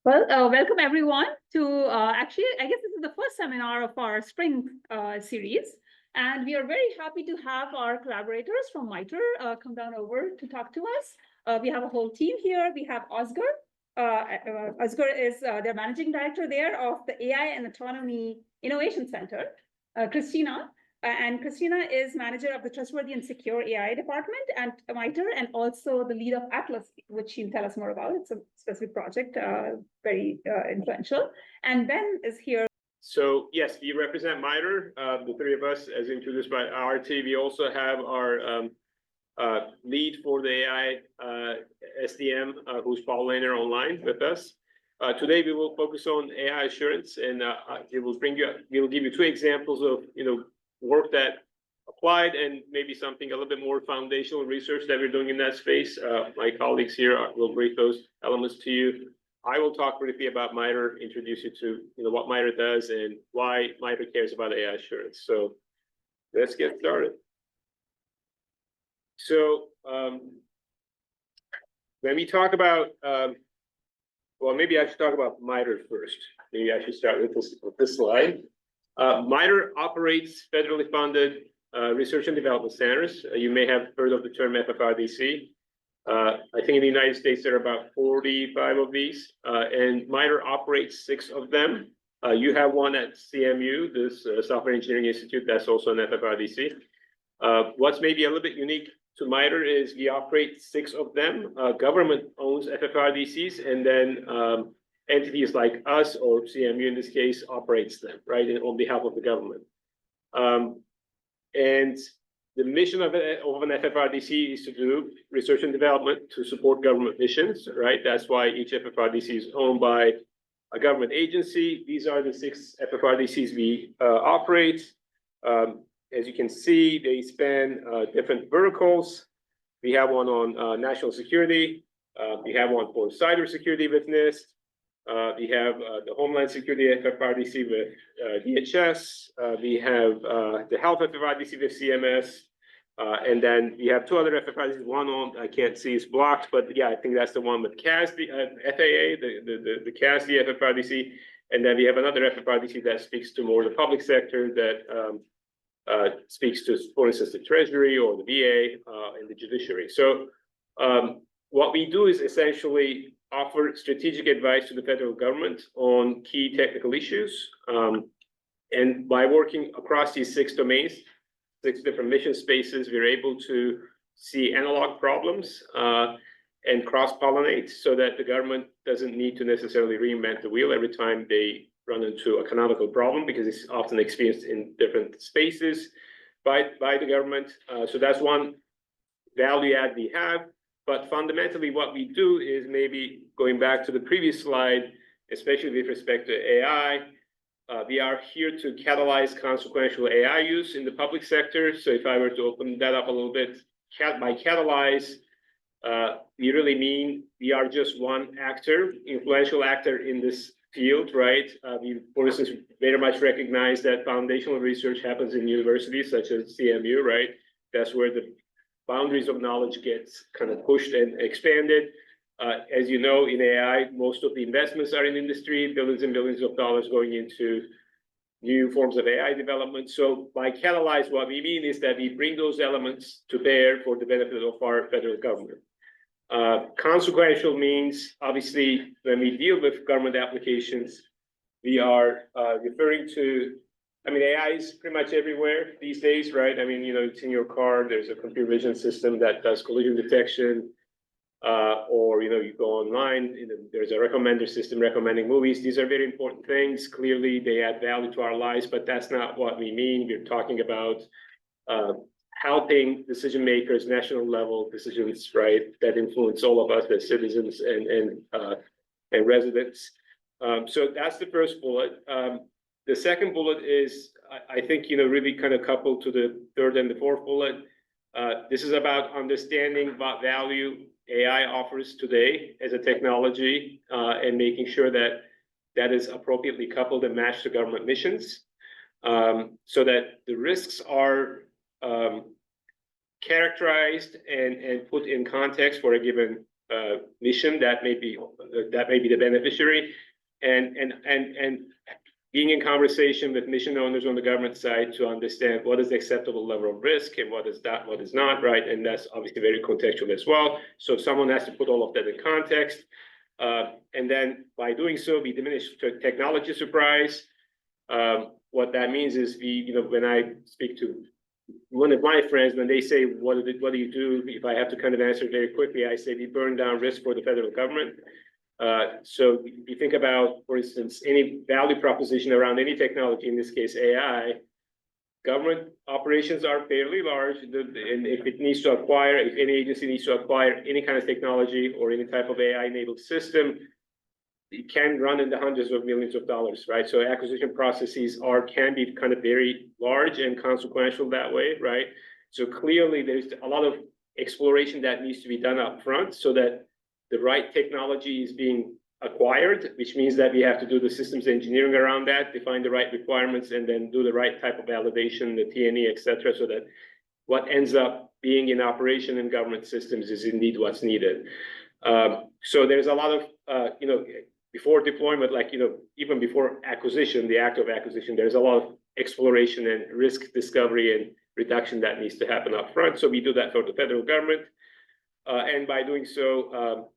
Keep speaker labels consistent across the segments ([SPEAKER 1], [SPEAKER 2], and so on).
[SPEAKER 1] Welcome everyone to actually, I guess this is the first seminar of our spring series. And we are very happy to have our collaborators from MITRE come down over to talk to us. We have a whole team here. We have Ozgur. Ozgur is their managing director there of the AI and Autonomy Innovation Center. Christina. And Christina is manager of the Trustworthy and Secure AI department at MITRE, and also the lead of Atlas, which she'll tell us more about. It's a specific project, very influential. And Ben is here.
[SPEAKER 2] So yes, we represent MITRE, the three of us, as introduced by RT. We also have our lead for the AI-SDM, who's Paul Wellner online with us. Today we will focus on AI assurance, and we will give you two examples of work that applied and maybe something a little bit more foundational research that we're doing in that space. My colleagues here will brief those elements to you. I will talk briefly about MITRE, introduce you to what MITRE does and why MITRE cares about AI assurance. So let's get started. So when we talk about, well, maybe I should talk about MITRE first. Maybe I should start with this slide. MITRE operates federally funded research and development centers. You may have heard of the term FFRDC. I think in the United States, there are about 45 of these, and MITRE operates 6 of them. You have one at CMU, this Software Engineering Institute, that's also an FFRDC. What's maybe a little bit unique to MITRE is we operate 6 of them. Government owns FFRDCs, and then entities like us, or CMU in this case, operates them, right, on behalf of the government. And the mission of an FFRDC is to do research and development to support government missions, right? That's why each FFRDC is owned by a government agency. These are the 6 FFRDCs we operate. As you can see, they span different verticals. We have one on national security. We have one for cybersecurity with NIST. We have the Homeland Security FFRDC with DHS. We have the Health FFRDC with CMS. And then we have 2 other FFRDCs. One on, I can't see, is blocked, but yeah, I think that's the one with CASD, FAA, the CASD FFRDC. And then we have another FFRDC that speaks to more the public sector that speaks to, for instance, the Treasury or the VA and the judiciary. So what we do is essentially offer strategic advice to the federal government on key technical issues. And by working across these 6 domains, 6 different mission spaces, we're able to see analog problems and cross-pollinate so that the government doesn't need to necessarily reinvent the wheel every time they run into a canonical problem, because it's often experienced in different spaces by the government. So that's one value add we have. But fundamentally, what we do is, maybe going back to the previous slide, especially with respect to AI, we are here to catalyze consequential AI use in the public sector. So if I were to open that up a little bit, by catalyze, we really mean we are just one actor, influential actor in this field, right? We, for instance, very much recognize that foundational research happens in universities such as CMU, right? That's where the boundaries of knowledge gets kind of pushed and expanded. As you know, in AI, most of the investments are in industry, billions and billions of dollars going into new forms of AI development. So by catalyze, what we mean is that we bring those elements to bear for the benefit of our federal government. Consequential means, obviously, when we deal with government applications, we are referring to, I mean, AI is pretty much everywhere these days, right? I mean, it's in your car. There's a computer vision system that does collision detection, or you go online. There's a recommender system recommending movies. These are very important things. Clearly, they add value to our lives, but that's not what we mean. We're talking about helping decision makers, national level decisions, right, that influence all of us as citizens and residents. So that's the first bullet. The second bullet is, I think, really kind of coupled to the third and the fourth bullet. This is about understanding what value AI offers today as a technology, and making sure that that is appropriately coupled and matched to government missions, so that the risks are characterized and put in context for a given mission that may be the beneficiary, and being in conversation with mission owners on the government side to understand what is the acceptable level of risk and what is not, right? And that's obviously very contextual as well. So someone has to put all of that in context. And then by doing so, we diminish technology surprise. What that means is when I speak to one of my friends, when they say, what do you do? If I have to kind of answer very quickly, I say we burn down risk for the federal government. So if you think about, for instance, any value proposition around any technology, in this case, AI, government operations are fairly large. And if any agency needs to acquire any kind of technology or any type of AI-enabled system, it can run in the hundreds of millions of dollars, right? So acquisition processes can be kind of very large and consequential that way, right? So clearly there's a lot of exploration that needs to be done up front so that the right technology is being acquired, which means that we have to do the systems engineering around that, define the right requirements, and then do the right type of validation, the T&E, et cetera, so that what ends up being in operation in government systems is indeed what's needed. So there's a lot of, before deployment, even before acquisition, the act of acquisition, there's a lot of exploration and risk discovery and reduction that needs to happen up front. So we do that for the federal government. And by doing so,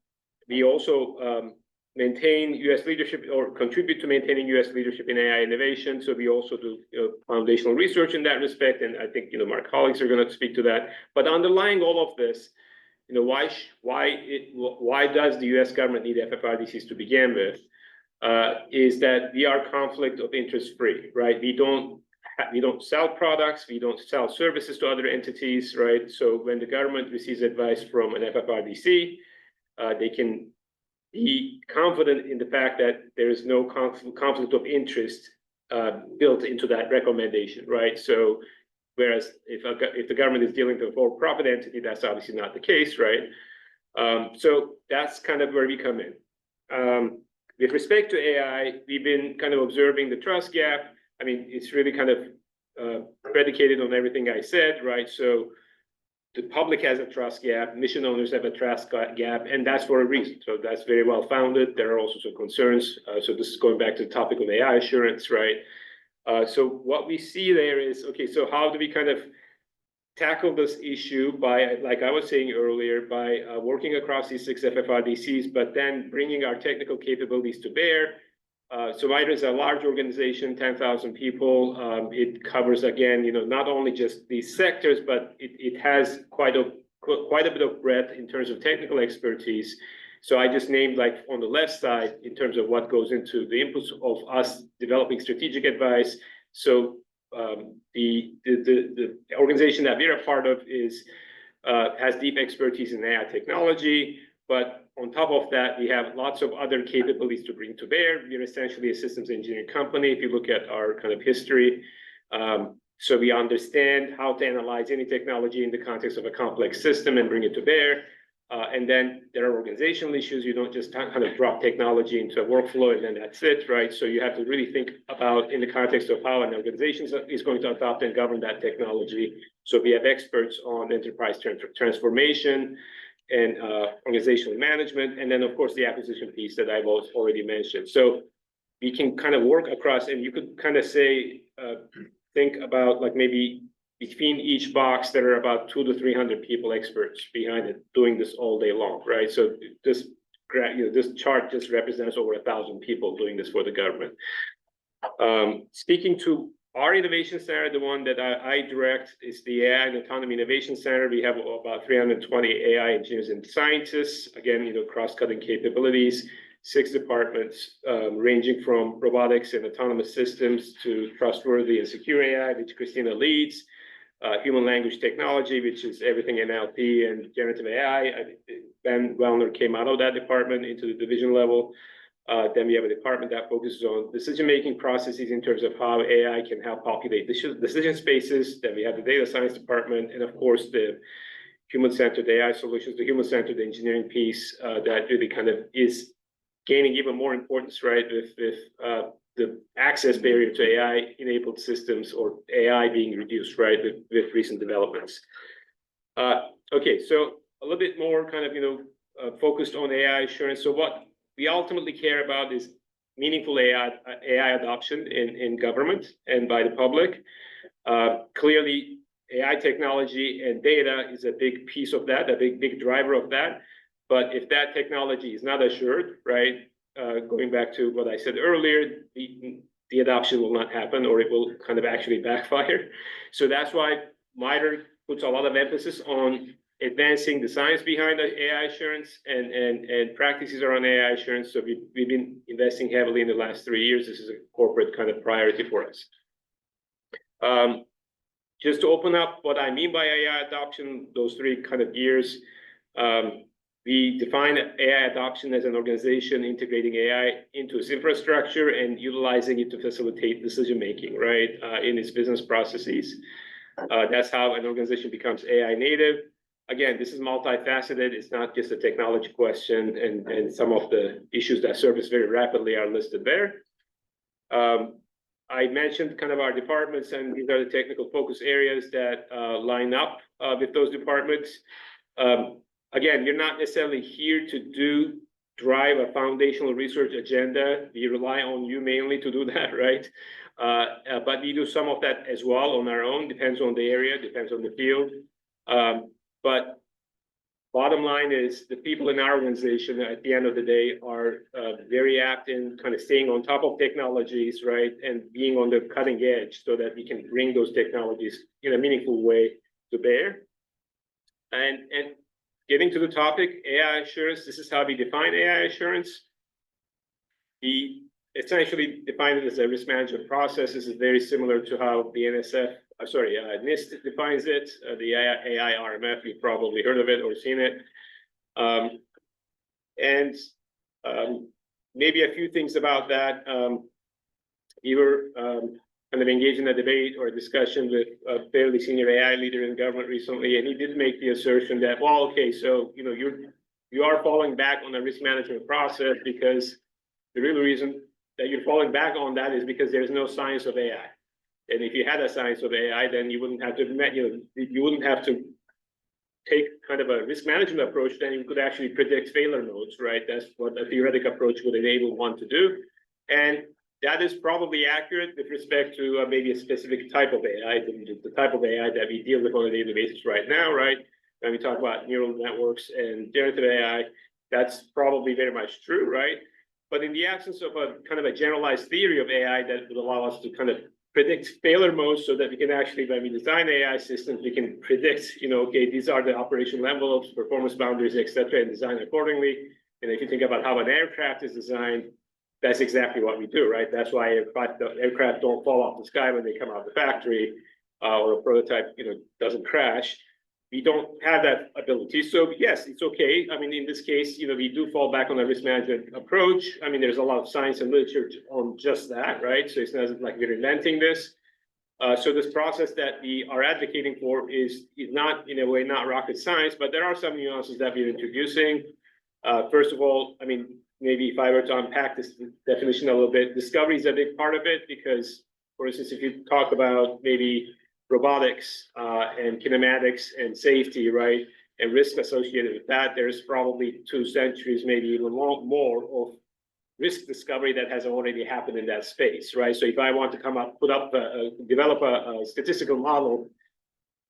[SPEAKER 2] we also maintain U.S. leadership or contribute to maintaining U.S. leadership in AI innovation. So we also do foundational research in that respect. And I think my colleagues are going to speak to that. But underlying all of this, why does the U.S. government need FFRDCs to begin with? Is that we are conflict of interest free, right? We don't sell products, we don't sell services to other entities, right? So when the government receives advice from an FFRDC, they can be confident in the fact that there is no conflict of interest built into that recommendation, right? So whereas if the government is dealing with a for-profit entity, that's obviously not the case, right? So that's kind of where we come in. With respect to AI, we've been kind of observing the trust gap. I mean, it's really kind of predicated on everything I said, right? So the public has a trust gap, mission owners have a trust gap, and that's for a reason. So that's very well founded. There are also some concerns. So this is going back to the topic of AI assurance, right? So what we see there is, okay, so how do we kind of tackle this issue by, like I was saying earlier, by working across these 6 FFRDCs, but then bringing our technical capabilities to bear. So MITRE is a large organization, 10,000 people. It covers, again, not only just these sectors, but it has quite a bit of breadth in terms of technical expertise. So I just named, like on the left side, in terms of what goes into the inputs of us developing strategic advice. So the organization that we're a part of has deep expertise in AI technology, but on top of that, we have lots of other capabilities to bring to bear. We're essentially a systems engineering company. If you look at our kind of history, so we understand how to analyze any technology in the context of a complex system and bring it to bear. And then there are organizational issues. You don't just kind of drop technology into a workflow and then that's it, right? So you have to really think about in the context of how an organization is going to adopt and govern that technology. So we have experts on enterprise transformation and organizational management, and then of course the acquisition piece that I've already mentioned. So we can kind of work across, and you could kind of say, think about like maybe between each box, there are about 200 to 300 people, experts behind it, doing this all day long, right? So this chart just represents over 1,000 people doing this for the government. Speaking to our innovation center, the one that I direct is the AI and Autonomy Innovation Center. We have about 320 AI engineers and scientists, again, cross-cutting capabilities, 6 departments, ranging from robotics and autonomous systems to trustworthy and secure AI, which Christina leads, human language technology, which is everything NLP and generative AI. Ben Wellner came out of that department into the division level. Then we have a department that focuses on decision-making processes in terms of how AI can help populate decision spaces. Then we have the data science department, and of course the human-centered AI solutions, the human-centered engineering piece that really kind of is gaining even more importance, right, with the access barrier to AI-enabled systems or AI being reduced, right, with recent developments. Okay, so a little bit more kind of, focused on AI assurance. So what we ultimately care about is meaningful AI adoption in government and by the public. Clearly, AI technology and data is a big piece of that, a big driver of that. But if that technology is not assured, right, going back to what I said earlier, the adoption will not happen, or it will kind of actually backfire. So that's why MITRE puts a lot of emphasis on advancing the science behind the AI assurance and practices around AI assurance. So we've been investing heavily in the last 3 years. This is a corporate kind of priority for us. Just to open up what I mean by AI adoption, those 3 kind of years, we define AI adoption as an organization integrating AI into its infrastructure and utilizing it to facilitate decision-making, right, in its business processes. That's how an organization becomes AI native. Again, this is multifaceted. It's not just a technology question, and some of the issues that surface very rapidly are listed there. I mentioned kind of our departments, and these are the technical focus areas that line up with those departments. Again, you're not necessarily here to drive a foundational research agenda. We rely on you mainly to do that, right? But we do some of that as well on our own, depends on the area, depends on the field. But bottom line is the people in our organization at the end of the day are very apt in kind of staying on top of technologies, right? And being on the cutting edge so that we can bring those technologies in a meaningful way to bear. And getting to the topic, AI assurance, this is how we define AI assurance. We essentially define it as a risk management process. This is very similar to how the NIST defines it, the AI-RMF, you've probably heard of it or seen it. Maybe a few things about that. We were kind of engaged in a debate or a discussion with a fairly senior AI leader in government recently, and he did make the assertion that, well, okay, so you are falling back on the risk management process because the real reason that you're falling back on that is because there's no science of AI. And if you had a science of AI, then you wouldn't have to you wouldn't have to take kind of a risk management approach. Then you could actually predict failure modes, right? That's what a theoretic approach would enable one to do, and that is probably accurate with respect to maybe a specific type of AI, the type of AI that we deal with on a daily basis right now, right? When we talk about neural networks and generative AI, that's probably very much true, right? But in the absence of a kind of a generalized theory of AI that would allow us to kind of predict failure modes so that we can actually, when we design AI systems, we can predict, okay, these are the operational envelopes, performance boundaries, et cetera, and design accordingly. And if you think about how an aircraft is designed, that's exactly what we do, right? That's why aircraft don't fall off the sky when they come out of the factory, or a prototype, doesn't crash. We don't have that ability. So yes, it's okay. I mean, in this case, we do fall back on a risk management approach. I mean, there's a lot of science and literature on just that, right? So it's not like we're inventing this. So this process that we are advocating for is not, in a way, not rocket science, but there are some nuances that we're introducing. First of all, I mean, maybe if I were to unpack this definition a little bit, discovery is a big part of it because, for instance, if you talk about maybe robotics and kinematics and safety, right, and risk associated with that, there's probably 2 centuries, maybe even more of risk discovery that has already happened in that space, right? So if I want to develop a statistical model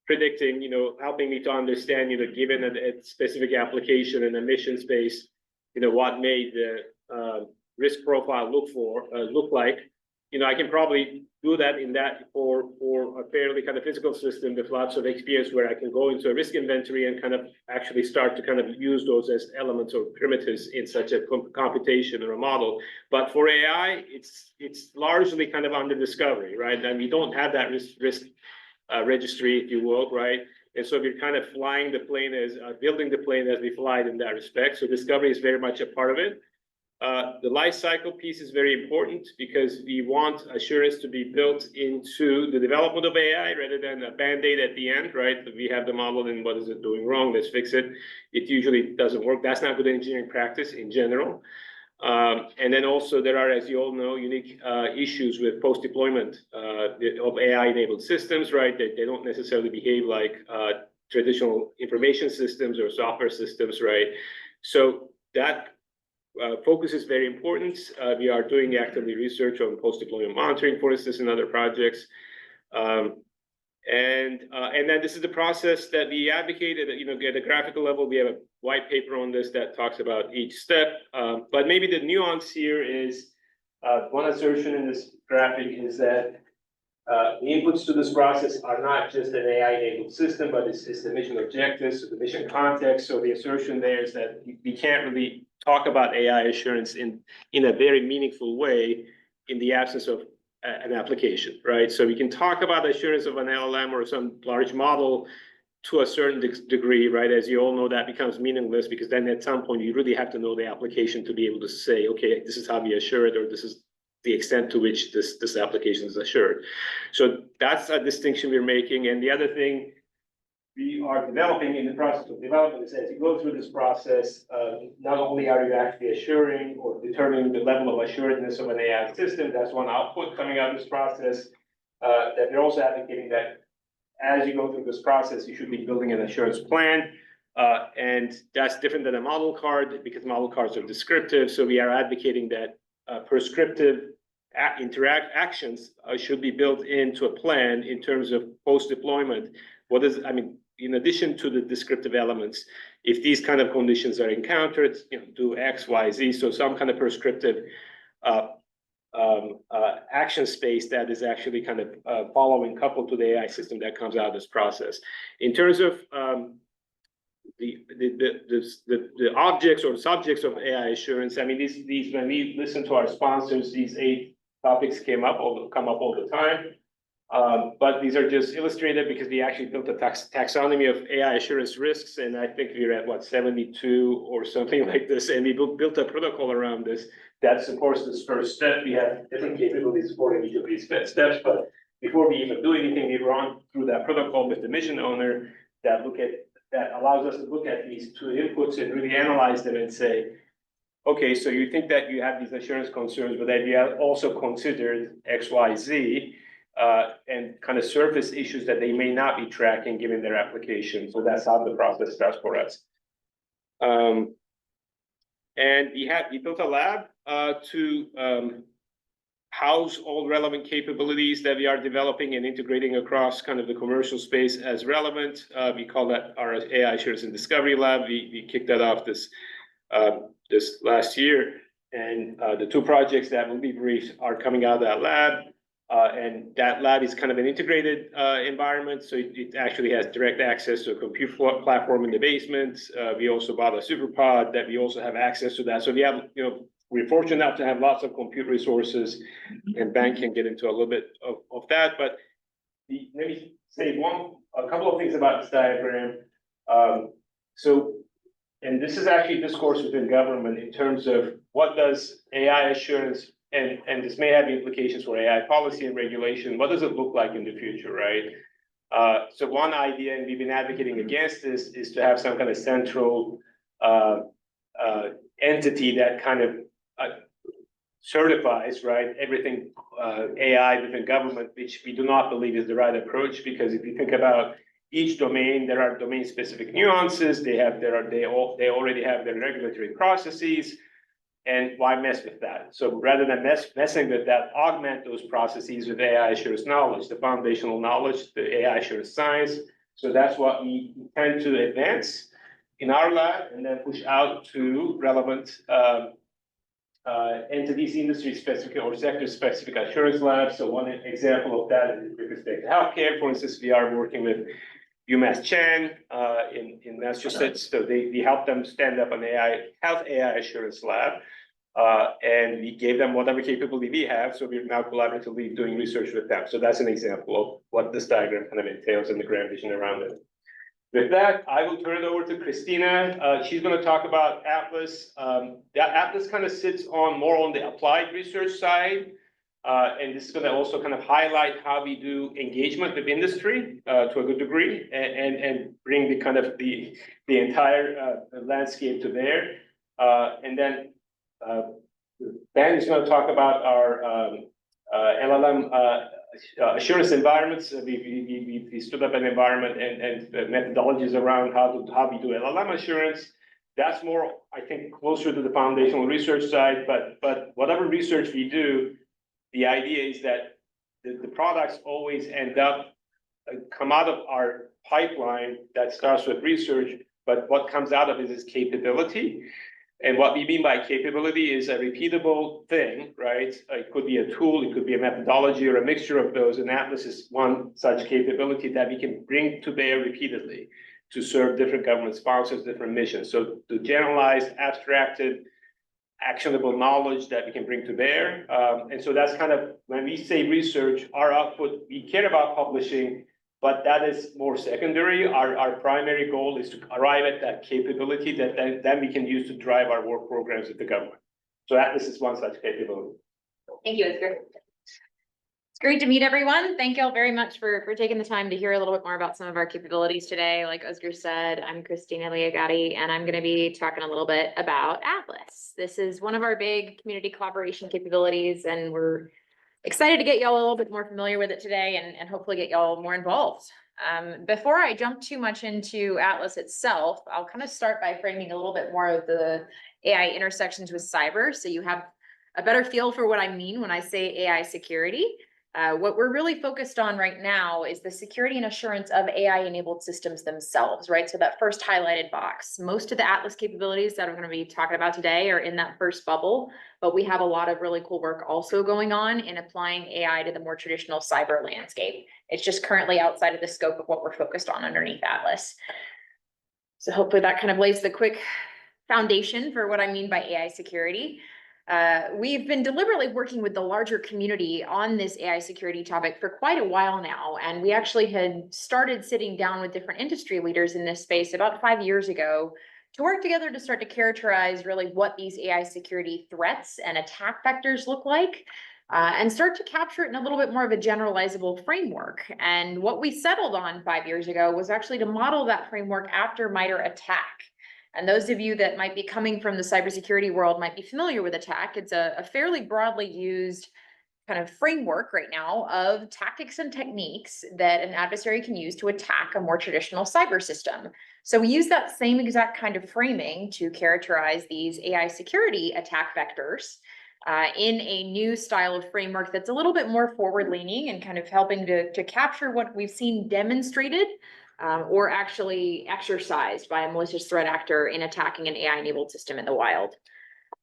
[SPEAKER 2] predicting, helping me to understand, given a specific application in a mission space, what made the risk profile look like, I can probably do that for a fairly kind of physical system with lots of experience where I can go into a risk inventory and kind of actually start to kind of use those as elements or primitives in such a computation or a model. But for AI, it's largely kind of under discovery, right? And we don't have that risk registry, if you will, right? And so we're kind of building the plane as we fly it in that respect. So discovery is very much a part of it. The life cycle piece is very important because we want assurance to be built into the development of AI rather than a band-aid at the end, right? We have the model and what is it doing wrong? Let's fix it. It usually doesn't work. That's not good engineering practice in general. And then also there are, as you all know, unique issues with post-deployment of AI-enabled systems, right? They don't necessarily behave like traditional information systems or software systems, right? So that focus is very important. We are doing actively research on post-deployment monitoring, for instance, in other projects. And then this is the process that we advocated, you know, at a graphical level. We have a white paper on this that talks about each step. But maybe the nuance here is one assertion in this graphic is that the inputs to this process are not just an AI-enabled system, but it's the mission objectives, the mission context. So the assertion there is that we can't really talk about AI assurance in a very meaningful way in the absence of an application, right? So we can talk about the assurance of an LLM or some large model to a certain degree, right? As you all know, that becomes meaningless because then at some point you really have to know the application to be able to say, okay, this is how we assure it, or this is the extent to which this application is assured. So that's a distinction we're making. And the other thing we are developing in the process of development is as you go through this process, not only are you actually assuring or determining the level of assuredness of an AI system, that's one output coming out of this process, that we're also advocating that as you go through this process, you should be building an assurance plan. And that's different than a model card because model cards are descriptive. So we are advocating that prescriptive actions should be built into a plan in terms of post-deployment. In addition to the descriptive elements, if these kind of conditions are encountered, you know, do X, Y, Z. So some kind of prescriptive action space that is actually kind of following coupled to the AI system that comes out of this process. In terms of the objects or subjects of AI assurance, I mean, these when we listen to our sponsors, these 8 topics come up all the time. But these are just illustrated because we actually built a taxonomy of AI assurance risks, and I think we're at 72 or something like this, and we built a protocol around this that supports this first step. We have different capabilities supporting each of these steps, but before we even do anything, we run through that protocol with the mission owner that allows us to look at these 2 inputs and really analyze them and say, okay, so you think that you have these assurance concerns, but then you have also considered X, Y, Z. And kind of surface issues that they may not be tracking given their application. So that's how the process starts for us. And we built a lab to house all relevant capabilities that we are developing and integrating across kind of the commercial space as relevant. We call that our AI Assurance and Discovery Lab. We kicked that off this last year. And the 2 projects that will be briefed are coming out of that lab. And that lab is kind of an integrated environment. So it actually has direct access to a compute platform in the basement. We also bought a super pod that we also have access to that. So we have, you know, we're fortunate enough to have lots of compute resources, and Ben can get into a little bit of that. But let me say a couple of things about this diagram. And this is actually discourse within government in terms of what does AI assurance and this may have implications for AI policy and regulation. What does it look like in the future, right? So one idea, and we've been advocating against this, is to have some kind of central entity that kind of certifies, right, everything AI within government, which we do not believe is the right approach. Because if you think about each domain, there are domain-specific nuances. They already have their regulatory processes. And why mess with that? So rather than messing with that, augment those processes with AI assurance knowledge, the foundational knowledge, the AI assurance science. So that's what we tend to advance in our lab and then push out to relevant entities, industry-specific or sector-specific assurance labs. So one example of that is with respect to healthcare. For instance, we are working with UMass Chan in Massachusetts. So we helped them stand up an health AI assurance lab. And we gave them whatever capability we have. So we're now collaboratively doing research with them. So that's an example of what this diagram kind of entails and the grand vision around it. With that, I will turn it over to Christina. She's going to talk about Atlas. Atlas kind of sits more on the applied research side. And this is going to also kind of highlight how we do engagement with industry to a good degree and bring the kind of the entire landscape to bear. And then Ben is going to talk about our LLM assurance environments. We stood up an environment and the methodologies around how we do LLM assurance. that's more, I think, closer to the foundational research side, but whatever research we do, the idea is that the products always end up, come out of our pipeline that starts with research, but what comes out of it is capability. And what we mean by capability is a repeatable thing, right? It could be a tool, it could be a methodology or a mixture of those. And Atlas is one such capability that we can bring to bear repeatedly to serve different government sponsors, different missions. So the generalized, abstracted, actionable knowledge that we can bring to bear. And so that's kind of, when we say research, our output, we care about publishing, but that is more secondary. Our primary goal is to arrive at that capability that then we can use to drive our work programs with the government. So Atlas is one such capability.
[SPEAKER 3] Thank you, Ozgur. It's great to meet everyone. Thank you all very much for taking the time to hear a little bit more about some of our capabilities today. Like Ozgur said, I'm Christina Liaghati, and I'm going to be talking a little bit about Atlas. This is one of our big community collaboration capabilities, and we're excited to get y'all a little bit more familiar with it today and hopefully get y'all more involved. Before I jump too much into Atlas itself, I'll kind of start by framing a little bit more of the AI intersections with cyber, so you have a better feel for what I mean when I say AI security. What we're really focused on right now is the security and assurance of AI-enabled systems themselves, right? So that first highlighted box. Most of the Atlas capabilities that I'm going to be talking about today are in that first bubble, but we have a lot of really cool work also going on in applying AI to the more traditional cyber landscape. It's just currently outside of the scope of what we're focused on underneath Atlas. So hopefully that kind of lays the quick foundation for what I mean by AI security. We've been deliberately working with the larger community on this AI security topic for quite a while now, and we actually had started sitting down with different industry leaders in this space about 5 years ago to work together to start to characterize really what these AI security threats and attack vectors look like, and start to capture it in a little bit more of a generalizable framework. And what we settled on 5 years ago was actually to model that framework after MITRE ATT&CK. And those of you that might be coming from the cybersecurity world might be familiar with ATT&CK. It's a fairly broadly used kind of framework right now of tactics and techniques that an adversary can use to attack a more traditional cyber system. So we use that same exact kind of framing to characterize these AI security attack vectors in a new style of framework that's a little bit more forward-leaning and kind of helping to capture what we've seen demonstrated or actually exercised by a malicious threat actor in attacking an AI-enabled system in the wild.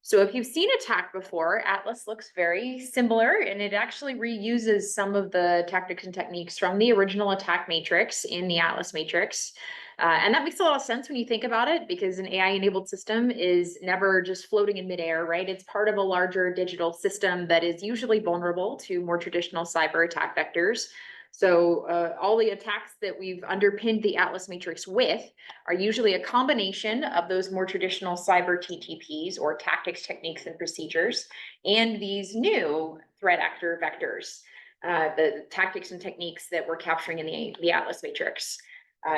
[SPEAKER 3] So if you've seen ATT&CK before, Atlas looks very similar, and it actually reuses some of the tactics and techniques from the original attack matrix in the Atlas matrix. And that makes a lot of sense when you think about it, because an AI-enabled system is never just floating in midair, right? It's part of a larger digital system that is usually vulnerable to more traditional cyber attack vectors. So all the attacks that we've underpinned the Atlas matrix with are usually a combination of those more traditional cyber TTPs or tactics, techniques, and procedures, and these new threat actor vectors, the tactics and techniques that we're capturing in the Atlas matrix.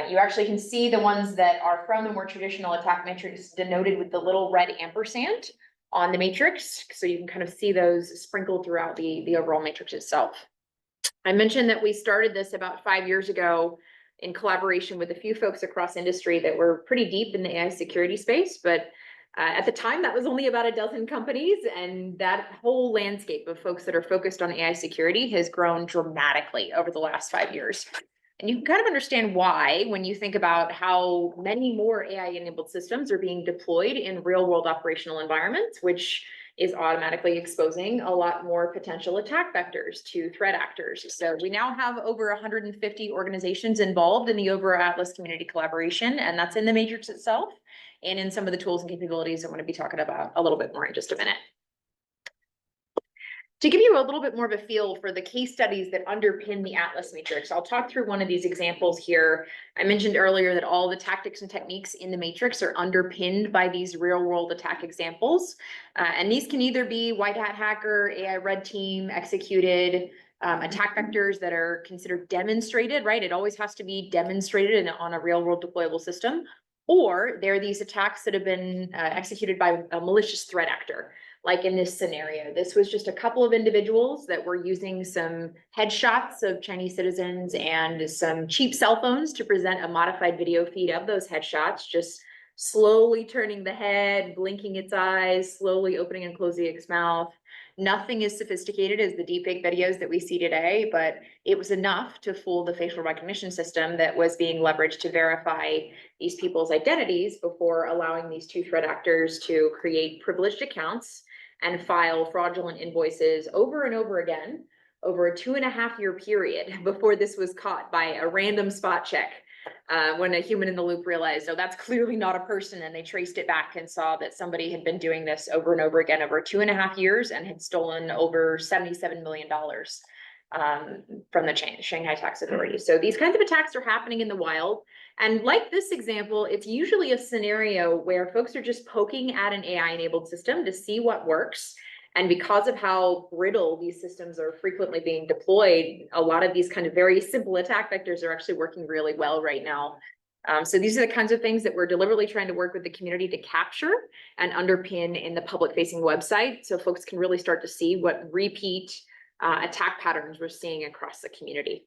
[SPEAKER 3] You actually can see the ones that are from the more traditional attack matrix denoted with the little red ampersand on the matrix. So you can kind of see those sprinkled throughout the overall matrix itself. I mentioned that we started this about 5 years ago in collaboration with a few folks across industry that were pretty deep in the AI security space, but at the time that was only about a dozen companies, and that whole landscape of folks that are focused on AI security has grown dramatically over the last 5 years. And you can kind of understand why when you think about how many more AI-enabled systems are being deployed in real-world operational environments, which is automatically exposing a lot more potential attack vectors to threat actors. So we now have over 150 organizations involved in the overall Atlas community collaboration, and that's in the matrix itself and in some of the tools and capabilities I'm going to be talking about a little bit more in just a minute. To give you a little bit more of a feel for the case studies that underpin the Atlas matrix, I'll talk through one of these examples here. I mentioned earlier that all the tactics and techniques in the matrix are underpinned by these real-world attack examples. And these can either be white hat hacker, AI red team executed attack vectors that are considered demonstrated, right? It always has to be demonstrated on a real-world deployable system. Or there are these attacks that have been executed by a malicious threat actor. Like in this scenario, this was just a couple of individuals that were using some headshots of Chinese citizens and some cheap cell phones to present a modified video feed of those headshots, just slowly turning the head, blinking its eyes, slowly opening and closing its mouth. Nothing as sophisticated as the deepfake videos that we see today, but it was enough to fool the facial recognition system that was being leveraged to verify these people's identities before allowing these two threat actors to create privileged accounts and file fraudulent invoices over and over again over a 2.5-year period before this was caught by a random spot check. When a human in the loop realized, oh, that's clearly not a person, and they traced it back and saw that somebody had been doing this over and over again over 2.5 years and had stolen over $77 million from the Shanghai tax authority. So these kinds of attacks are happening in the wild. And like this example, it's usually a scenario where folks are just poking at an AI-enabled system to see what works. And because of how brittle these systems are frequently being deployed, a lot of these kind of very simple attack vectors are actually working really well right now. So these are the kinds of things that we're deliberately trying to work with the community to capture and underpin in the public-facing website, so folks can really start to see what repeat attack patterns we're seeing across the community.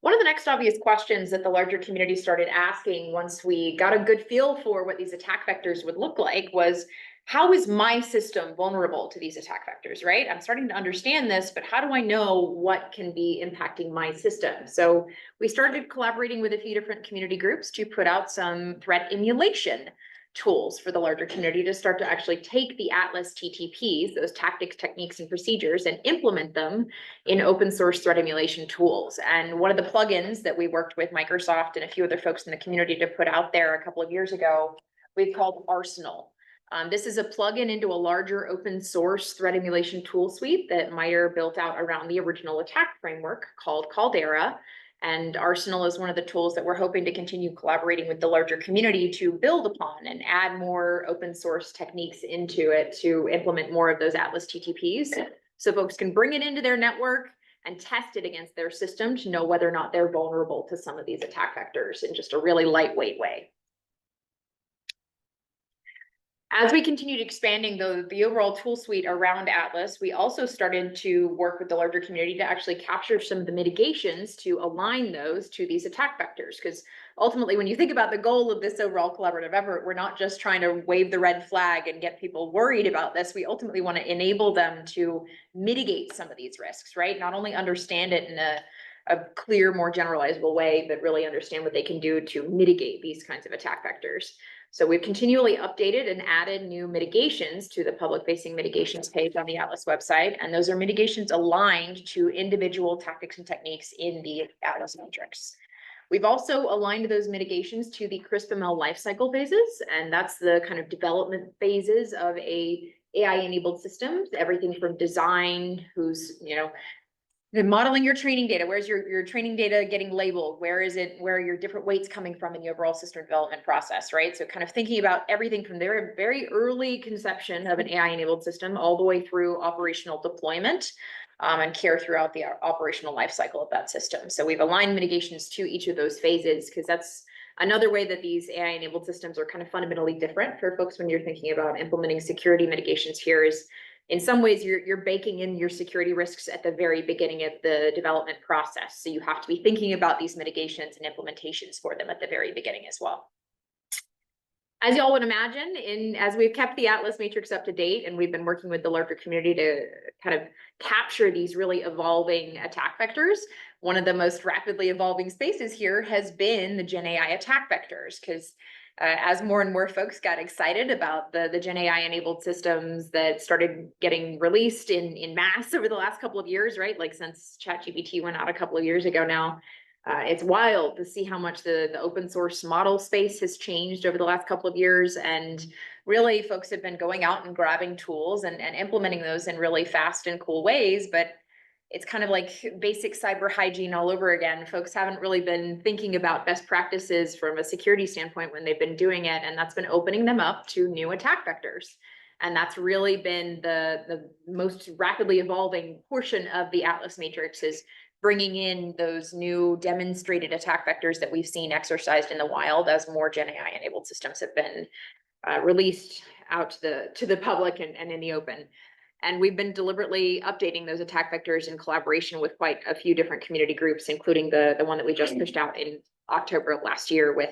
[SPEAKER 3] One of the next obvious questions that the larger community started asking once we got a good feel for what these attack vectors would look like was, how is my system vulnerable to these attack vectors, right? I'm starting to understand this, but how do I know what can be impacting my system? So we started collaborating with a few different community groups to put out some threat emulation tools for the larger community to start to actually take the Atlas TTPs, those tactics, techniques, and procedures, and implement them in open source threat emulation tools. And one of the plugins that we worked with Microsoft and a few other folks in the community to put out there a couple of years ago, we've called Arsenal. This is a plugin into a larger open source threat emulation tool suite that MITRE built out around the original attack framework called Caldera. And Arsenal is one of the tools that we're hoping to continue collaborating with the larger community to build upon and add more open source techniques into it to implement more of those Atlas TTPs. So folks can bring it into their network and test it against their system to know whether or not they're vulnerable to some of these attack vectors in just a really lightweight way. As we continued expanding the overall tool suite around Atlas, we also started to work with the larger community to actually capture some of the mitigations to align those to these attack vectors. Because ultimately, when you think about the goal of this overall collaborative effort, we're not just trying to wave the red flag and get people worried about this. We ultimately want to enable them to mitigate some of these risks, right? Not only understand it in a clear, more generalizable way, but really understand what they can do to mitigate these kinds of attack vectors. So we've continually updated and added new mitigations to the public-facing mitigations page on the Atlas website, and those are mitigations aligned to individual tactics and techniques in the Atlas matrix. We've also aligned those mitigations to the CRISP-ML lifecycle phases, and that's the kind of development phases of a AI-enabled systems, everything from design, the modeling your training data, where's your training data getting labeled? Where are your different weights coming from in the overall system development process, right? So kind of thinking about everything from their very early conception of an AI-enabled system all the way through operational deployment and care throughout the operational life cycle of that system. So we've aligned mitigations to each of those phases because that's another way that these AI-enabled systems are kind of fundamentally different for folks when you're thinking about implementing security mitigations here is, in some ways, you're baking in your security risks at the very beginning of the development process. So you have to be thinking about these mitigations and implementations for them at the very beginning as well. As y'all would imagine, as we've kept the Atlas matrix up to date and we've been working with the larger community to kind of capture these really evolving attack vectors, one of the most rapidly evolving spaces here has been the Gen AI attack vectors, because as more and more folks got excited about the Gen AI enabled systems that started getting released in mass over the last couple of years, right? Like since ChatGPT went out a couple of years ago now, it's wild to see how much the open source model space has changed over the last couple of years. And really folks have been going out and grabbing tools and implementing those in really fast and cool ways. But it's kind of like basic cyber hygiene all over again. Folks haven't really been thinking about best practices from a security standpoint when they've been doing it, and that's been opening them up to new attack vectors. And that's really been the most rapidly evolving portion of the Atlas matrix, is bringing in those new demonstrated attack vectors that we've seen exercised in the wild as more Gen AI enabled systems have been released out to the public and in the open. And we've been deliberately updating those attack vectors in collaboration with quite a few different community groups, including the one that we just pushed out in October of last year with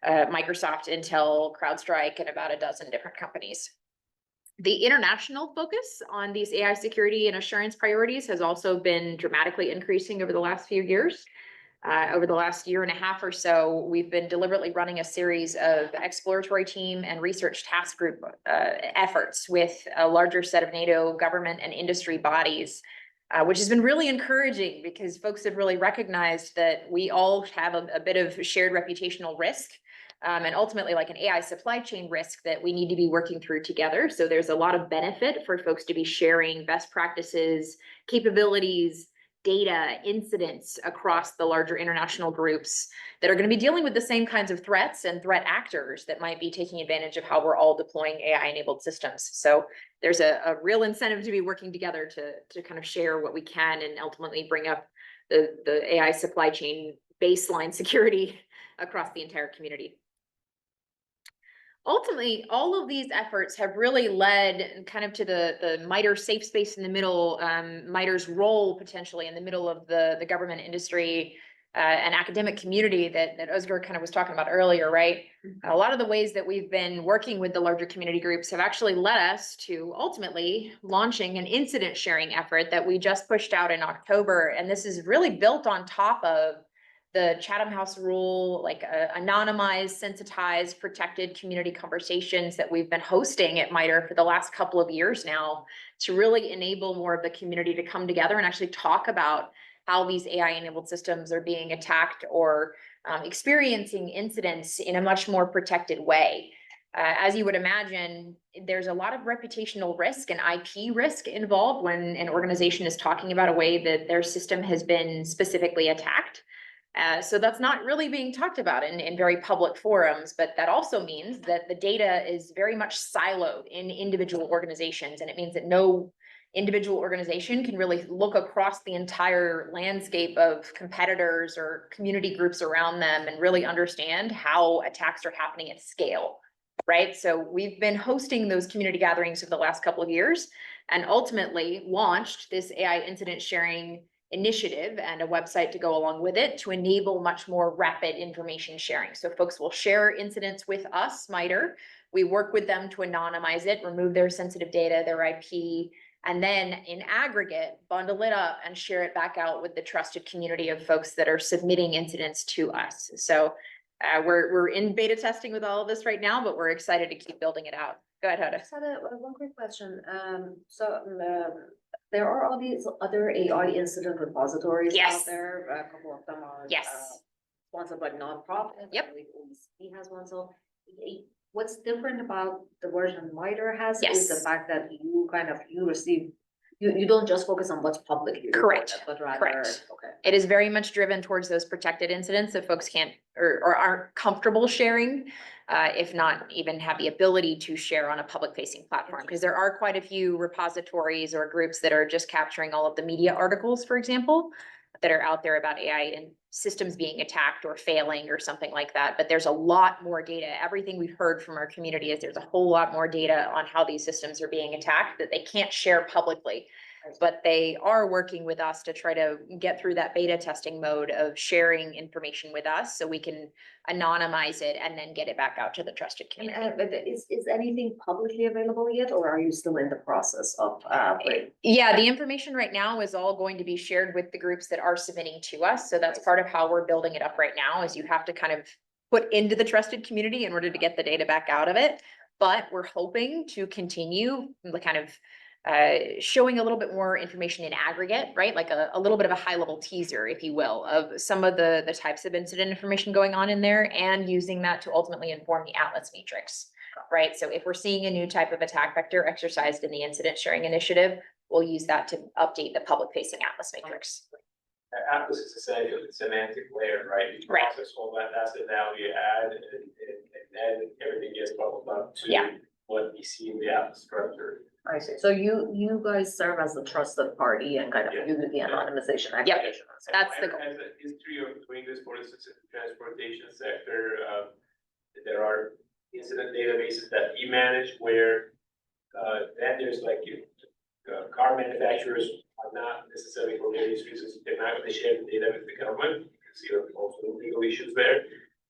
[SPEAKER 3] Microsoft, Intel, CrowdStrike, and about a dozen different companies. The international focus on these AI security and assurance priorities has also been dramatically increasing over the last few years. Over the last year and a half or so, we've been deliberately running a series of exploratory team and research task group efforts with a larger set of NATO government and industry bodies, which has been really encouraging because folks have really recognized that we all have a bit of shared reputational risk. And ultimately like an AI supply chain risk that we need to be working through together. So there's a lot of benefit for folks to be sharing best practices, capabilities, data, incidents across the larger international groups that are going to be dealing with the same kinds of threats and threat actors that might be taking advantage of how we're all deploying AI-enabled systems. So there's a real incentive to be working together to kind of share what we can and ultimately bring up the AI supply chain baseline security across the entire community. Ultimately, all of these efforts have really led kind of to the MITRE safe space in the middle, MITRE's role potentially in the middle of the government industry and academic community that Ozgur kind of was talking about earlier, right? A lot of the ways that we've been working with the larger community groups have actually led us to ultimately launching an incident sharing effort that we just pushed out in October. And this is really built on top of the Chatham House rule, like anonymized, sensitized, protected community conversations that we've been hosting at MITRE for the last couple of years now to really enable more of the community to come together and actually talk about how these AI-enabled systems are being attacked or experiencing incidents in a much more protected way. As you would imagine, there's a lot of reputational risk and IP risk involved when an organization is talking about a way that their system has been specifically attacked. So that's not really being talked about in very public forums, but that also means that the data is very much siloed in individual organizations. And it means that no individual organization can really look across the entire landscape of competitors or community groups around them and really understand how attacks are happening at scale, right? So we've been hosting those community gatherings over the last couple of years and ultimately launched this AI incident sharing initiative and a website to go along with it to enable much more rapid information sharing. So folks will share incidents with us, MITRE. We work with them to anonymize it, remove their sensitive data, their IP, and then in aggregate, bundle it up and share it back out with the trusted community of folks that are submitting incidents to us. So we're in beta testing with all of this right now, but we're excited to keep building it out. Go ahead, Hoda.
[SPEAKER 4] I just had one quick question. There are all these other AI incident repositories
[SPEAKER 3] Yes.
[SPEAKER 4] out there. A couple of them are
[SPEAKER 3] Yes.
[SPEAKER 4] sponsored by nonprofits.
[SPEAKER 3] Yep.
[SPEAKER 4] I believe OECD has one. So what's different about the version MITRE has is the
[SPEAKER 3] Yes.
[SPEAKER 4] fact that you don't just focus on what's publicly
[SPEAKER 3] Correct.
[SPEAKER 4] reported, but rather
[SPEAKER 3] Correct.
[SPEAKER 4] okay.
[SPEAKER 3] It is very much driven towards those protected incidents that folks can't or aren't comfortable sharing, if not even have the ability to share on a public facing platform. Because there are quite a few repositories or groups that are just capturing all of the media articles, for example, that are out there about AI and systems being attacked or failing or something like that. But there's a lot more data. Everything we've heard from our community is there's a whole lot more data on how these systems are being attacked that they can't share publicly. But they are working with us to try to get through that beta testing mode of sharing information with us so we can anonymize it and then get it back out to the trusted community.
[SPEAKER 4] But is anything publicly available yet, or are you still in the process of
[SPEAKER 3] Yeah, the information right now is all going to be shared with the groups that are submitting to us. So that's part of how we're building it up right now is you have to kind of put into the trusted community in order to get the data back out of it. But we're hoping to continue the kind of showing a little bit more information in aggregate, right? Like a little bit of a high level teaser, if you will, of some of the types of incident information going on in there and using that to ultimately inform the Atlas matrix, right? So if we're seeing a new type of attack vector exercised in the incident sharing initiative, we'll use that to update the public facing Atlas matrix.
[SPEAKER 2] Atlas is essentially a semantic layer, right? You
[SPEAKER 3] Right.
[SPEAKER 2] process all that, that's the value add, and then everything gets bubbled up to
[SPEAKER 3] Yeah.
[SPEAKER 2] what we see in the Atlas structure.
[SPEAKER 4] I see. So you guys serve as the trusted party and kind of
[SPEAKER 2] Yeah.
[SPEAKER 4] do the anonymization
[SPEAKER 3] Yep.
[SPEAKER 4] aggregation.
[SPEAKER 3] That's the goal.
[SPEAKER 2] Has a history of doing this, for instance, in the transportation sector. There are incident databases that we manage where vendors like car manufacturers are not necessarily for various reasons, they're not going to share the data with the government because you have also legal issues there.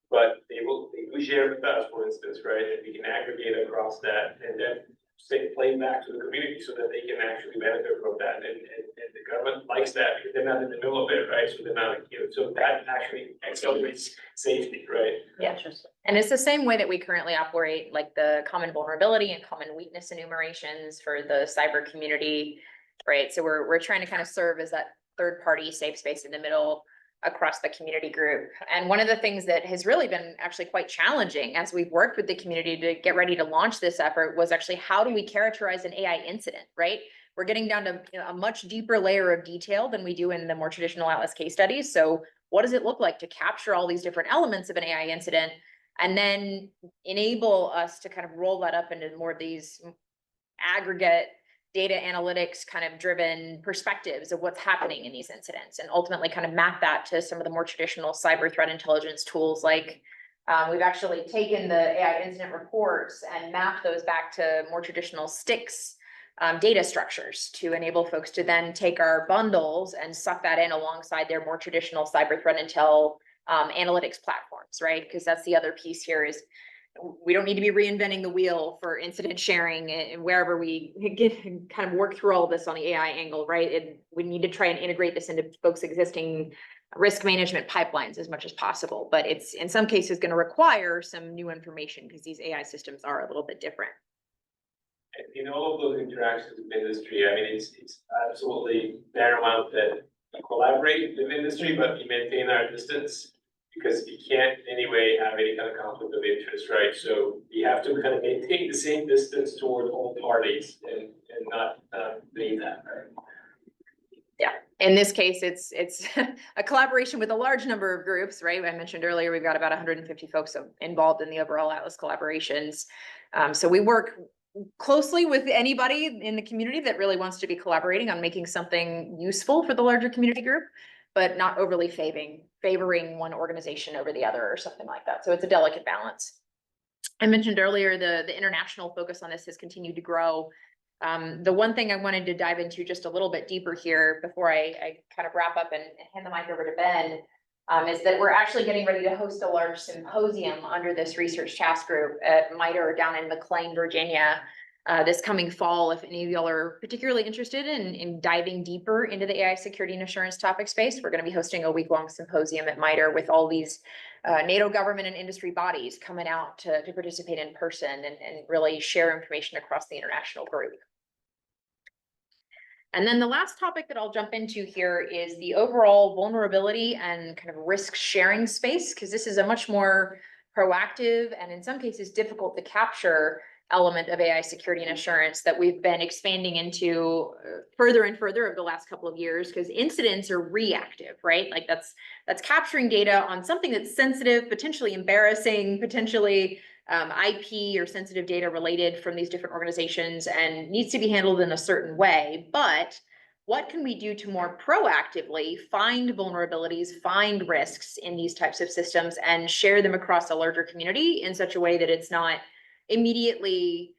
[SPEAKER 2] But they will we share with us, for instance, right, that we can aggregate across that and then say, play back to the community so that they can actually benefit from that. And the government likes that because they're not in the middle of it, right? So they're not, so that actually accelerates safety, right?
[SPEAKER 3] Yeah. And it's the same way that we currently operate, like the common vulnerability and common weakness enumerations for the cyber community, right? So we're trying to kind of serve as that third party safe space in the middle across the community group. And one of the things that has really been actually quite challenging as we've worked with the community to get ready to launch this effort was actually how do we characterize an AI incident, right? We're getting down to a much deeper layer of detail than we do in the more traditional Atlas case studies. So what does it look like to capture all these different elements of an AI incident and then enable us to kind of roll that up into more of these aggregate data analytics kind of driven perspectives of what's happening in these incidents and ultimately kind of map that to some of the more traditional cyber threat intelligence tools. Like we've actually taken the AI incident reports and mapped those back to more traditional sticks data structures to enable folks to then take our bundles and suck that in alongside their more traditional cyber threat intel analytics platforms, right? Because that's the other piece here is we don't need to be reinventing the wheel for incident sharing and wherever we get kind of work through all of this on the AI angle, right? We need to try and integrate this into folks' existing risk management pipelines as much as possible. But it's in some cases going to require some new information because these AI systems are a little bit different.
[SPEAKER 2] In all of those interactions with industry, I mean, it's absolutely paramount that we collaborate with industry, but we maintain our distance. Because you can't anyway have any kind of conflict of interest, right? So you have to kind of maintain the same distance toward all parties and not leave that, right?
[SPEAKER 3] Yeah, in this case, it's a collaboration with a large number of groups, right? I mentioned earlier, we've got about 150 folks involved in the overall Atlas collaborations. So we work closely with anybody in the community that really wants to be collaborating on making something useful for the larger community group, but not overly favoring one organization over the other or something like that. So it's a delicate balance. I mentioned earlier, the international focus on this has continued to grow. The one thing I wanted to dive into just a little bit deeper here before I kind of wrap up and hand the mic over to Ben, is that we're actually getting ready to host a large symposium under this research task group at MITRE down in McLean, Virginia, this coming fall. If any of y'all are particularly interested in diving deeper into the AI security and assurance topic space, we're going to be hosting a week-long symposium at MITRE with all these NATO government and industry bodies coming out to participate in person and really share information across the international group. And then the last topic that I'll jump into here is the overall vulnerability and kind of risk sharing space, because this is a much more proactive and in some cases difficult to capture element of AI security and assurance that we've been expanding into further and further over the last couple of years, because incidents are reactive, right? Like that's capturing data on something that's sensitive, potentially embarrassing, potentially IP or sensitive data related from these different organizations and needs to be handled in a certain way. But what can we do to more proactively find vulnerabilities, find risks in these types of systems and share them across a larger community in such a way that it's not immediately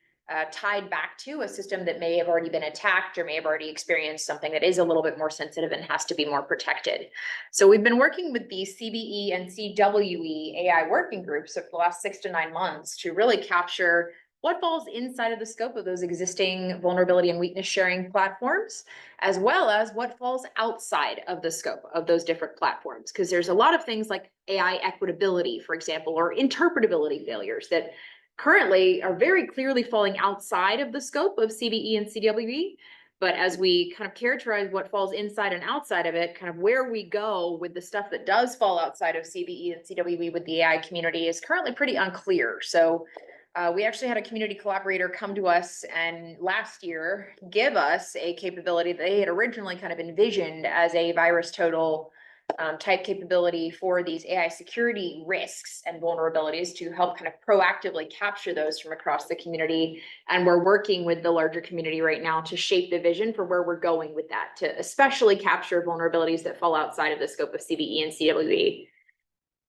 [SPEAKER 3] tied back to a system that may have already been attacked or may have already experienced something that is a little bit more sensitive and has to be more protected. So we've been working with the CBE and CWE AI working groups over the last 6 to 9 months to really capture what falls inside of the scope of those existing vulnerability and weakness sharing platforms, as well as what falls outside of the scope of those different platforms. Because there's a lot of things like AI equitability, for example, or interpretability failures that currently are very clearly falling outside of the scope of CBE and CWE. But as we kind of characterize what falls inside and outside of it, kind of where we go with the stuff that does fall outside of CBE and CWE with the AI community is currently pretty unclear. So we actually had a community collaborator come to us and last year give us a capability that they had originally kind of envisioned as a virus total type capability for these AI security risks and vulnerabilities to help kind of proactively capture those from across the community. And we're working with the larger community right now to shape the vision for where we're going with that, to especially capture vulnerabilities that fall outside of the scope of CBE and CWE.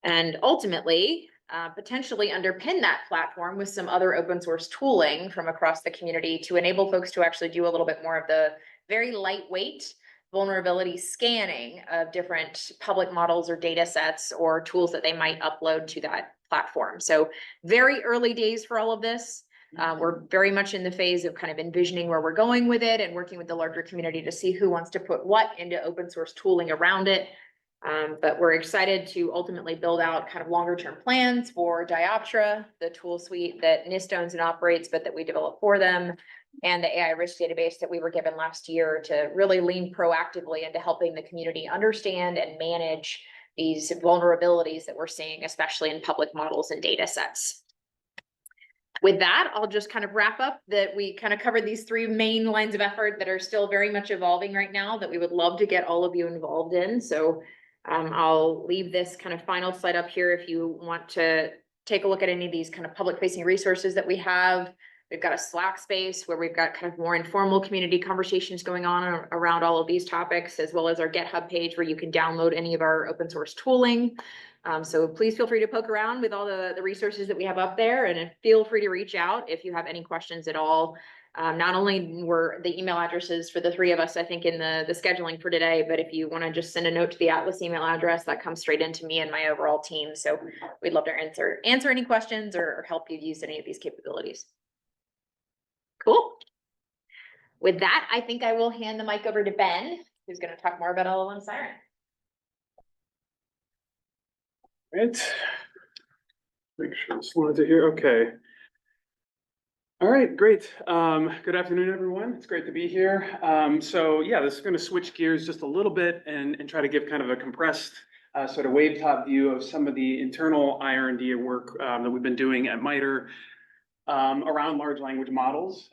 [SPEAKER 3] And ultimately, potentially underpin that platform with some other open source tooling from across the community to enable folks to actually do a little bit more of the very lightweight vulnerability scanning of different public models or data sets or tools that they might upload to that platform. So very early days for all of this. We're very much in the phase of kind of envisioning where we're going with it and working with the larger community to see who wants to put what into open source tooling around it. But we're excited to ultimately build out kind of longer term plans for Dioptra, the tool suite that NIST owns and operates, but that we develop for them, and the AI risk database that we were given last year to really lean proactively into helping the community understand and manage these vulnerabilities that we're seeing, especially in public models and data sets. With that, I'll just kind of wrap up that we kind of covered these three main lines of effort that are still very much evolving right now that we would love to get all of you involved in. So I'll leave this kind of final slide up here if you want to take a look at any of these kind of public facing resources that we have. We've got a Slack space where we've got kind of more informal community conversations going on around all of these topics, as well as our GitHub page where you can download any of our open source tooling. So please feel free to poke around with all the resources that we have up there, and feel free to reach out if you have any questions at all. Not only were the email addresses for the three of us, I think, in the scheduling for today, but if you want to just send a note to the Atlas email address, that comes straight into me and my overall team. So we'd love to answer any questions or help you use any of these capabilities. Cool. With that, I think I will hand the mic over to Ben, who's going to talk more about LLM Siren.
[SPEAKER 5] Right. Make sure the slides are here. Okay. All right, great. Good afternoon, everyone. It's great to be here. So yeah, this is going to switch gears just a little bit and try to give kind of a compressed sort of wave top view of some of the internal IR&D work that we've been doing at MITRE around large language models.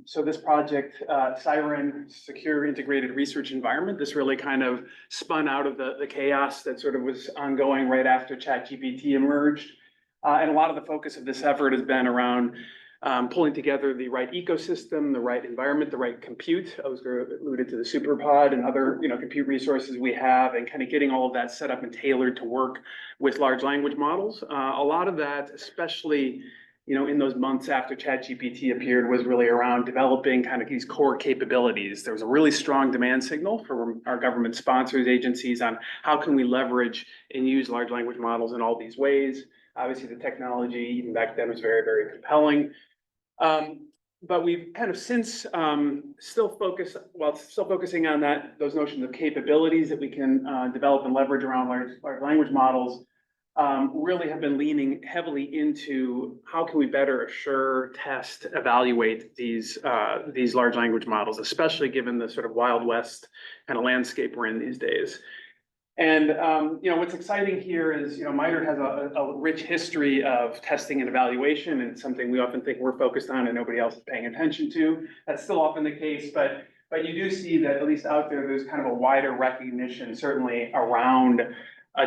[SPEAKER 5] So this project, Siren Secure Integrated Research Environment, this really kind of spun out of the chaos that sort of was ongoing right after ChatGPT emerged. And a lot of the focus of this effort has been around pulling together the right ecosystem, the right environment, the right compute. Ozgur alluded to the SuperPod and other, compute resources we have, and kind of getting all of that set up and tailored to work with large language models. A lot of that, especially, in those months after ChatGPT appeared, was really around developing kind of these core capabilities. There was a really strong demand signal from our government sponsors, agencies, on how can we leverage and use large language models in all these ways. Obviously, the technology even back then was very, very compelling. But we've kind of since still focusing on those notions of capabilities that we can develop and leverage around large language models, really have been leaning heavily into how can we better assure, test, evaluate these large language models, especially given the sort of Wild West kind of landscape we're in these days. And, what's exciting here is, MITRE has a rich history of testing and evaluation, and it's something we often think we're focused on and nobody else is paying attention to. That's still often the case, but you do see that at least out there's kind of a wider recognition, certainly around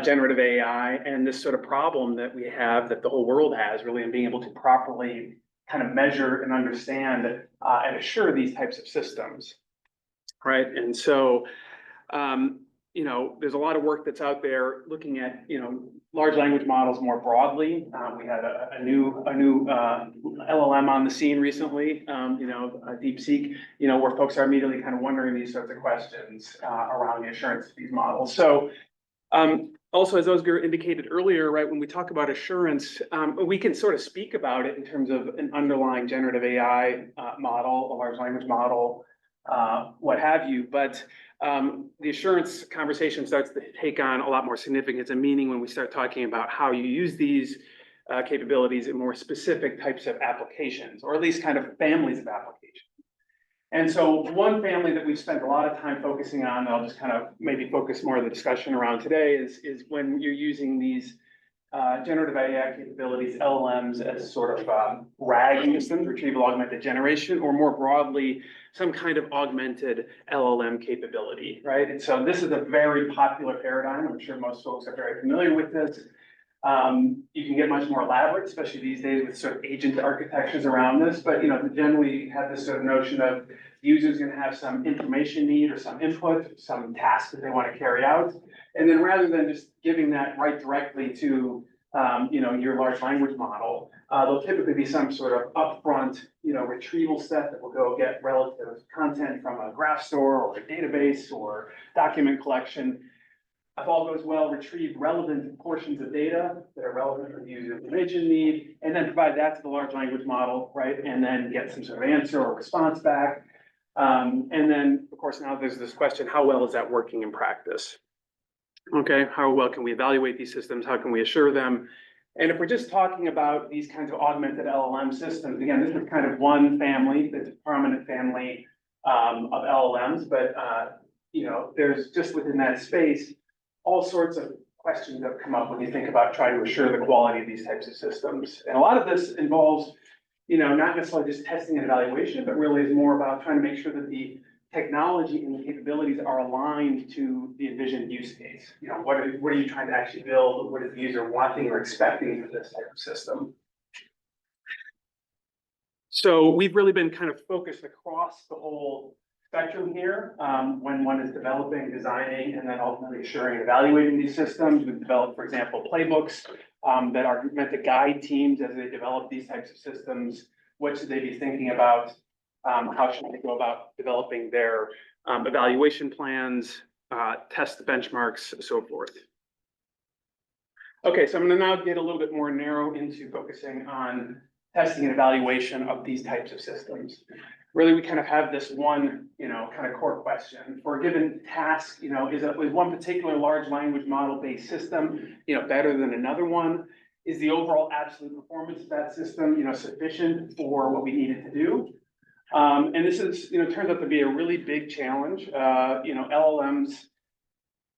[SPEAKER 5] generative AI and this sort of problem that we have, that the whole world has, really, in being able to properly kind of measure and understand and assure these types of systems, right? And so, there's a lot of work that's out there looking at, large language models more broadly. We had a new LLM on the scene recently, DeepSeek, where folks are immediately kind of wondering these sorts of questions around the assurance of these models. So also, as Ozgur indicated earlier, right, when we talk about assurance, we can sort of speak about it in terms of an underlying generative AI model, a large language model, what have you, but the assurance conversation starts to take on a lot more significance and meaning when we start talking about how you use these capabilities in more specific types of applications, or at least kind of families of applications. And so one family that we've spent a lot of time focusing on, and I'll just kind of maybe focus more of the discussion around today, is when you're using these generative AI capabilities, LLMs, as sort of RAG systems, retrieval augmented generation, or more broadly, some kind of augmented LLM capability, right? And so this is a very popular paradigm. I'm sure most folks are very familiar with this. You can get much more elaborate, especially these days with sort of agent architectures around this, but generally have this sort of notion of users going to have some information need or some input, some task that they want to carry out. And then rather than just giving that right directly to your large language model, there'll typically be some sort of upfront retrieval step that will go get relative content from a graph store or a database or document collection. if all goes well, retrieve relevant portions of data that are relevant for the user information need, and then provide that to the large language model, right? And then get some sort of answer or response back. And then, of course, now there's this question, how well is that working in practice? Okay, how well can we evaluate these systems? How can we assure them? And if we're just talking about these kinds of augmented LLM systems, again, this is kind of one family, that's a prominent family of LLMs, but you know, there's just within that space, all sorts of questions that come up when you think about trying to assure the quality of these types of systems. And a lot of this involves, you know, not necessarily just testing and evaluation, but really is more about trying to make sure that the technology and the capabilities are aligned to the envisioned use case. You know, what are you trying to actually build? What is the user wanting or expecting for this type of system? So we've really been kind of focused across the whole spectrum here when one is developing, designing, and then ultimately assuring and evaluating these systems. We've developed, for example, playbooks that are meant to guide teams as they develop these types of systems. What should they be thinking about? How should they go about developing their evaluation plans, test benchmarks, so forth. Okay, so I'm going to now get a little bit more narrow into focusing on testing and evaluation of these types of systems. Really, we kind of have this one, you know, kind of core question. For a given task, you know, is one particular large language model-based system, you know, better than another one? Is the overall absolute performance of that system, you know, sufficient for what we need it to do? And this is, you know, turns out to be a really big challenge. You know, LLMs,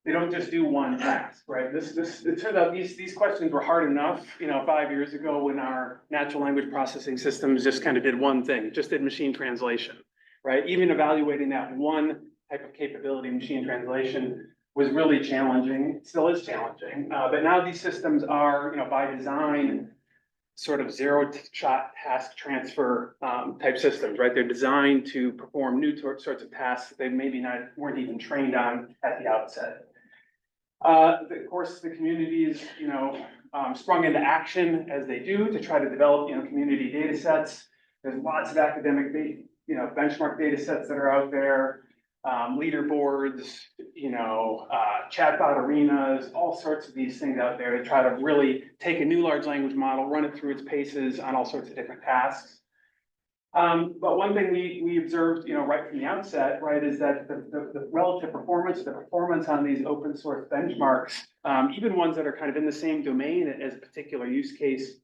[SPEAKER 5] they don't just do one task, right? It turns out these questions were hard enough, you know, 5 years ago when our natural language processing systems just kind of did one thing, just did machine translation, right? Even evaluating that one type of capability, machine translation, was really challenging. It still is challenging. But now these systems are, you know, by design, sort of zero-shot task transfer type systems, right? They're designed to perform new sorts of tasks that they maybe weren't even trained on at the outset. Of course, the communities, you know, sprung into action as they do to try to develop, you know, community data sets. There's lots of academic, you know, benchmark data sets that are out there, leaderboards, you know, chatbot arenas, all sorts of these things out there to try to really take a new large language model, run it through its paces on all sorts of different tasks. But one thing we observed, you know, right from the outset, right, is that the relative performance, the performance on these open source benchmarks, even ones that are kind of in the same domain as a particular use case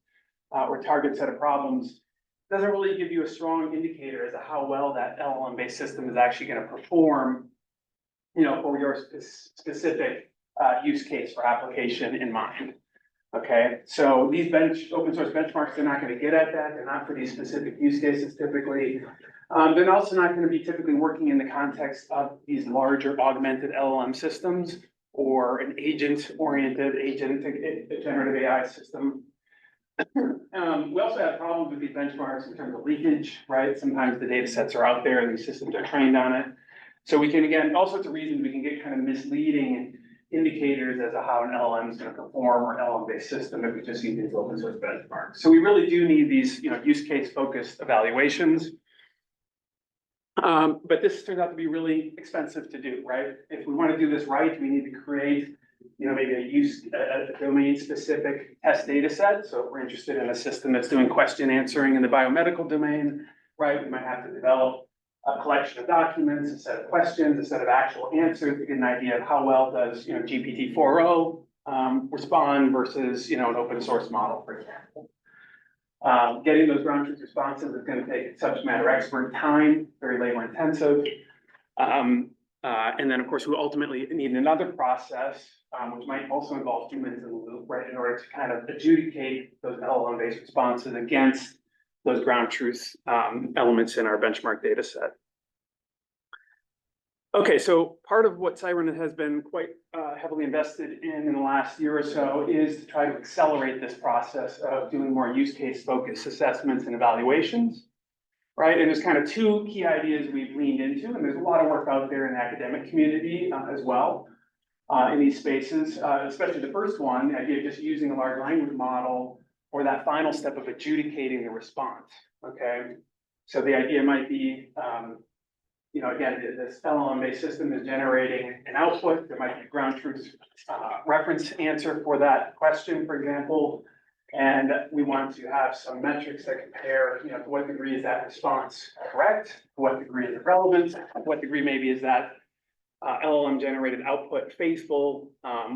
[SPEAKER 5] or target set of problems, doesn't really give you a strong indicator as to how well that LLM-based system is actually going to perform, you know, for your specific use case or application in mind. Okay, so these open source benchmarks, they're not going to get at that. They're not for these specific use cases typically. They're also not going to be typically working in the context of these larger augmented LLM systems or an agent-oriented, generative AI system. We also have problems with these benchmarks in terms of leakage, right? Sometimes the data sets are out there and these systems are trained on it. So we can, again, all sorts of reasons we can get kind of misleading indicators as to how an LLM is going to perform or LLM-based system if we just use these open source benchmarks. So we really do need these, you know, use case focused evaluations. But this turns out to be really expensive to do, right? If we want to do this right, we need to create, you know, maybe a domain specific test data set. So if we're interested in a system that's doing question answering in the biomedical domain, right, we might have to develop a collection of documents, a set of questions, a set of actual answers to get an idea of how well does, you know, GPT-4o respond versus, you know, an open source model, for example. Getting those ground truth responses is going to take subject matter expert time, very labor intensive. And then, of course, we ultimately need another process, which might also involve humans in the loop, right, in order to kind of adjudicate those LLM-based responses against those ground truth elements in our benchmark data set. Okay, so part of what Siren has been quite heavily invested in the last year or so is to try to accelerate this process of doing more use case focused assessments and evaluations, right? And there's kind of two key ideas we've leaned into, and there's a lot of work out there in the academic community as well in these spaces, especially the first one, the idea of just using a large language model or that final step of adjudicating the response, okay? So the idea might be, again, this LLM-based system is generating an output. There might be a ground truth reference answer for that question, for example. And we want to have some metrics that compare, to what degree is that response correct? To what degree is it relevant? To what degree maybe is that LLM generated output faithful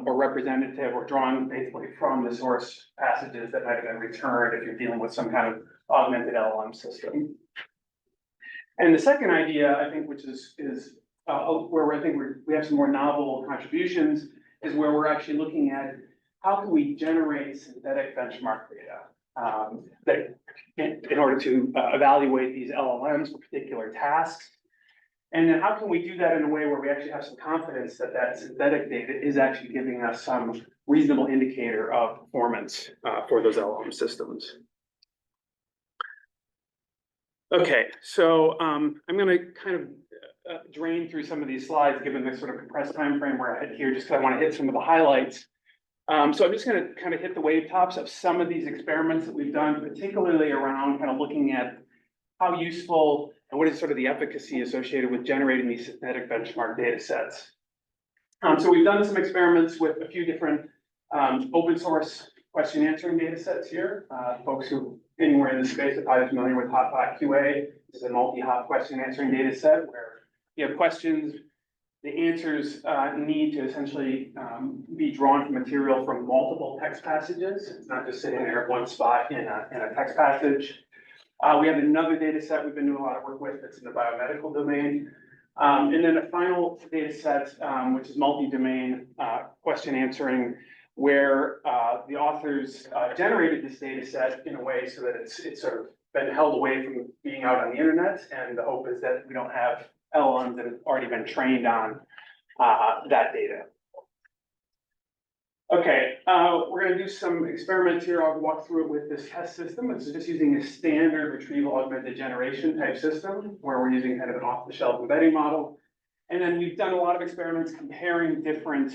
[SPEAKER 5] or representative or drawn basically from the source passages that might have been returned if you're dealing with some kind of augmented LLM system. And the second idea, I think, which is where I think we have some more novel contributions, is where we're actually looking at how can we generate synthetic benchmark data that in order to evaluate these LLMs for particular tasks. And then how can we do that in a way where we actually have some confidence that that synthetic data is actually giving us some reasonable indicator of performance for those LLM systems. Okay, so I'm going to kind of drain through some of these slides, given the sort of compressed time frame we're at here, just because I want to hit some of the highlights. So I'm just going to kind of hit the wave tops of some of these experiments that we've done, particularly around kind of looking at how useful and what is sort of the efficacy associated with generating these synthetic benchmark data sets. So we've done some experiments with a few different open source question answering data sets here. Folks who anywhere in this space are probably familiar with Hot QA. This is a multi-hop question answering data set where you have questions. The answers need to essentially be drawn from material from multiple text passages. It's not just sitting there at one spot in a text passage. We have another data set we've been doing a lot of work with that's in the biomedical domain. And then a final data set, which is multi-domain question answering, where the authors generated this data set in a way so that it's sort of been held away from being out on the internet. And the hope is that we don't have LLMs that have already been trained on that data. Okay, we're going to do some experiments here. I'll walk through it with this test system. It's just using a standard retrieval augmented generation type system where we're using kind of an off-the-shelf embedding model. And then we've done a lot of experiments comparing different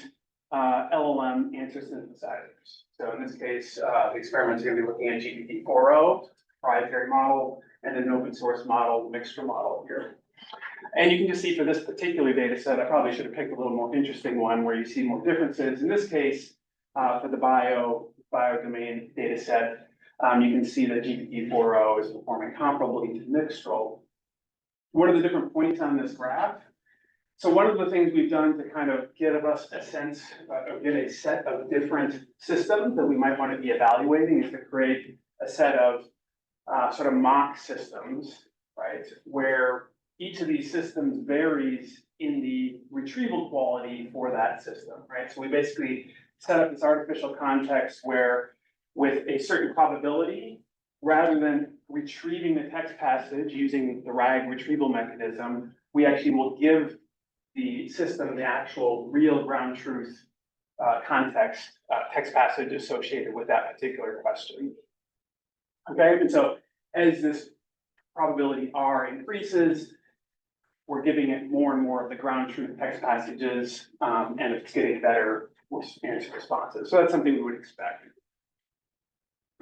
[SPEAKER 5] LLM answer synthesizers. So in this case, the experiments are going to be looking at GPT-4o, proprietary model, and an open source model, mixture model here. And you can just see for this particular data set, I probably should have picked a little more interesting one where you see more differences. In this case, for the biodomain data set, you can see that GPT-4o is performing comparably to Mixtral. What are the different points on this graph? So one of the things we've done to kind of give us a sense, get a set of different systems that we might want to be evaluating is to create a set of sort of mock systems, right? Where each of these systems varies in the retrieval quality for that system, right? So we basically set up this artificial context where with a certain probability, rather than retrieving the text passage using the RAG retrieval mechanism, we actually will give the system the actual real ground truth context text passage associated with that particular question. Okay, and so as this probability R increases, we're giving it more and more of the ground truth text passages, and it's getting better answer responses. So that's something we would expect.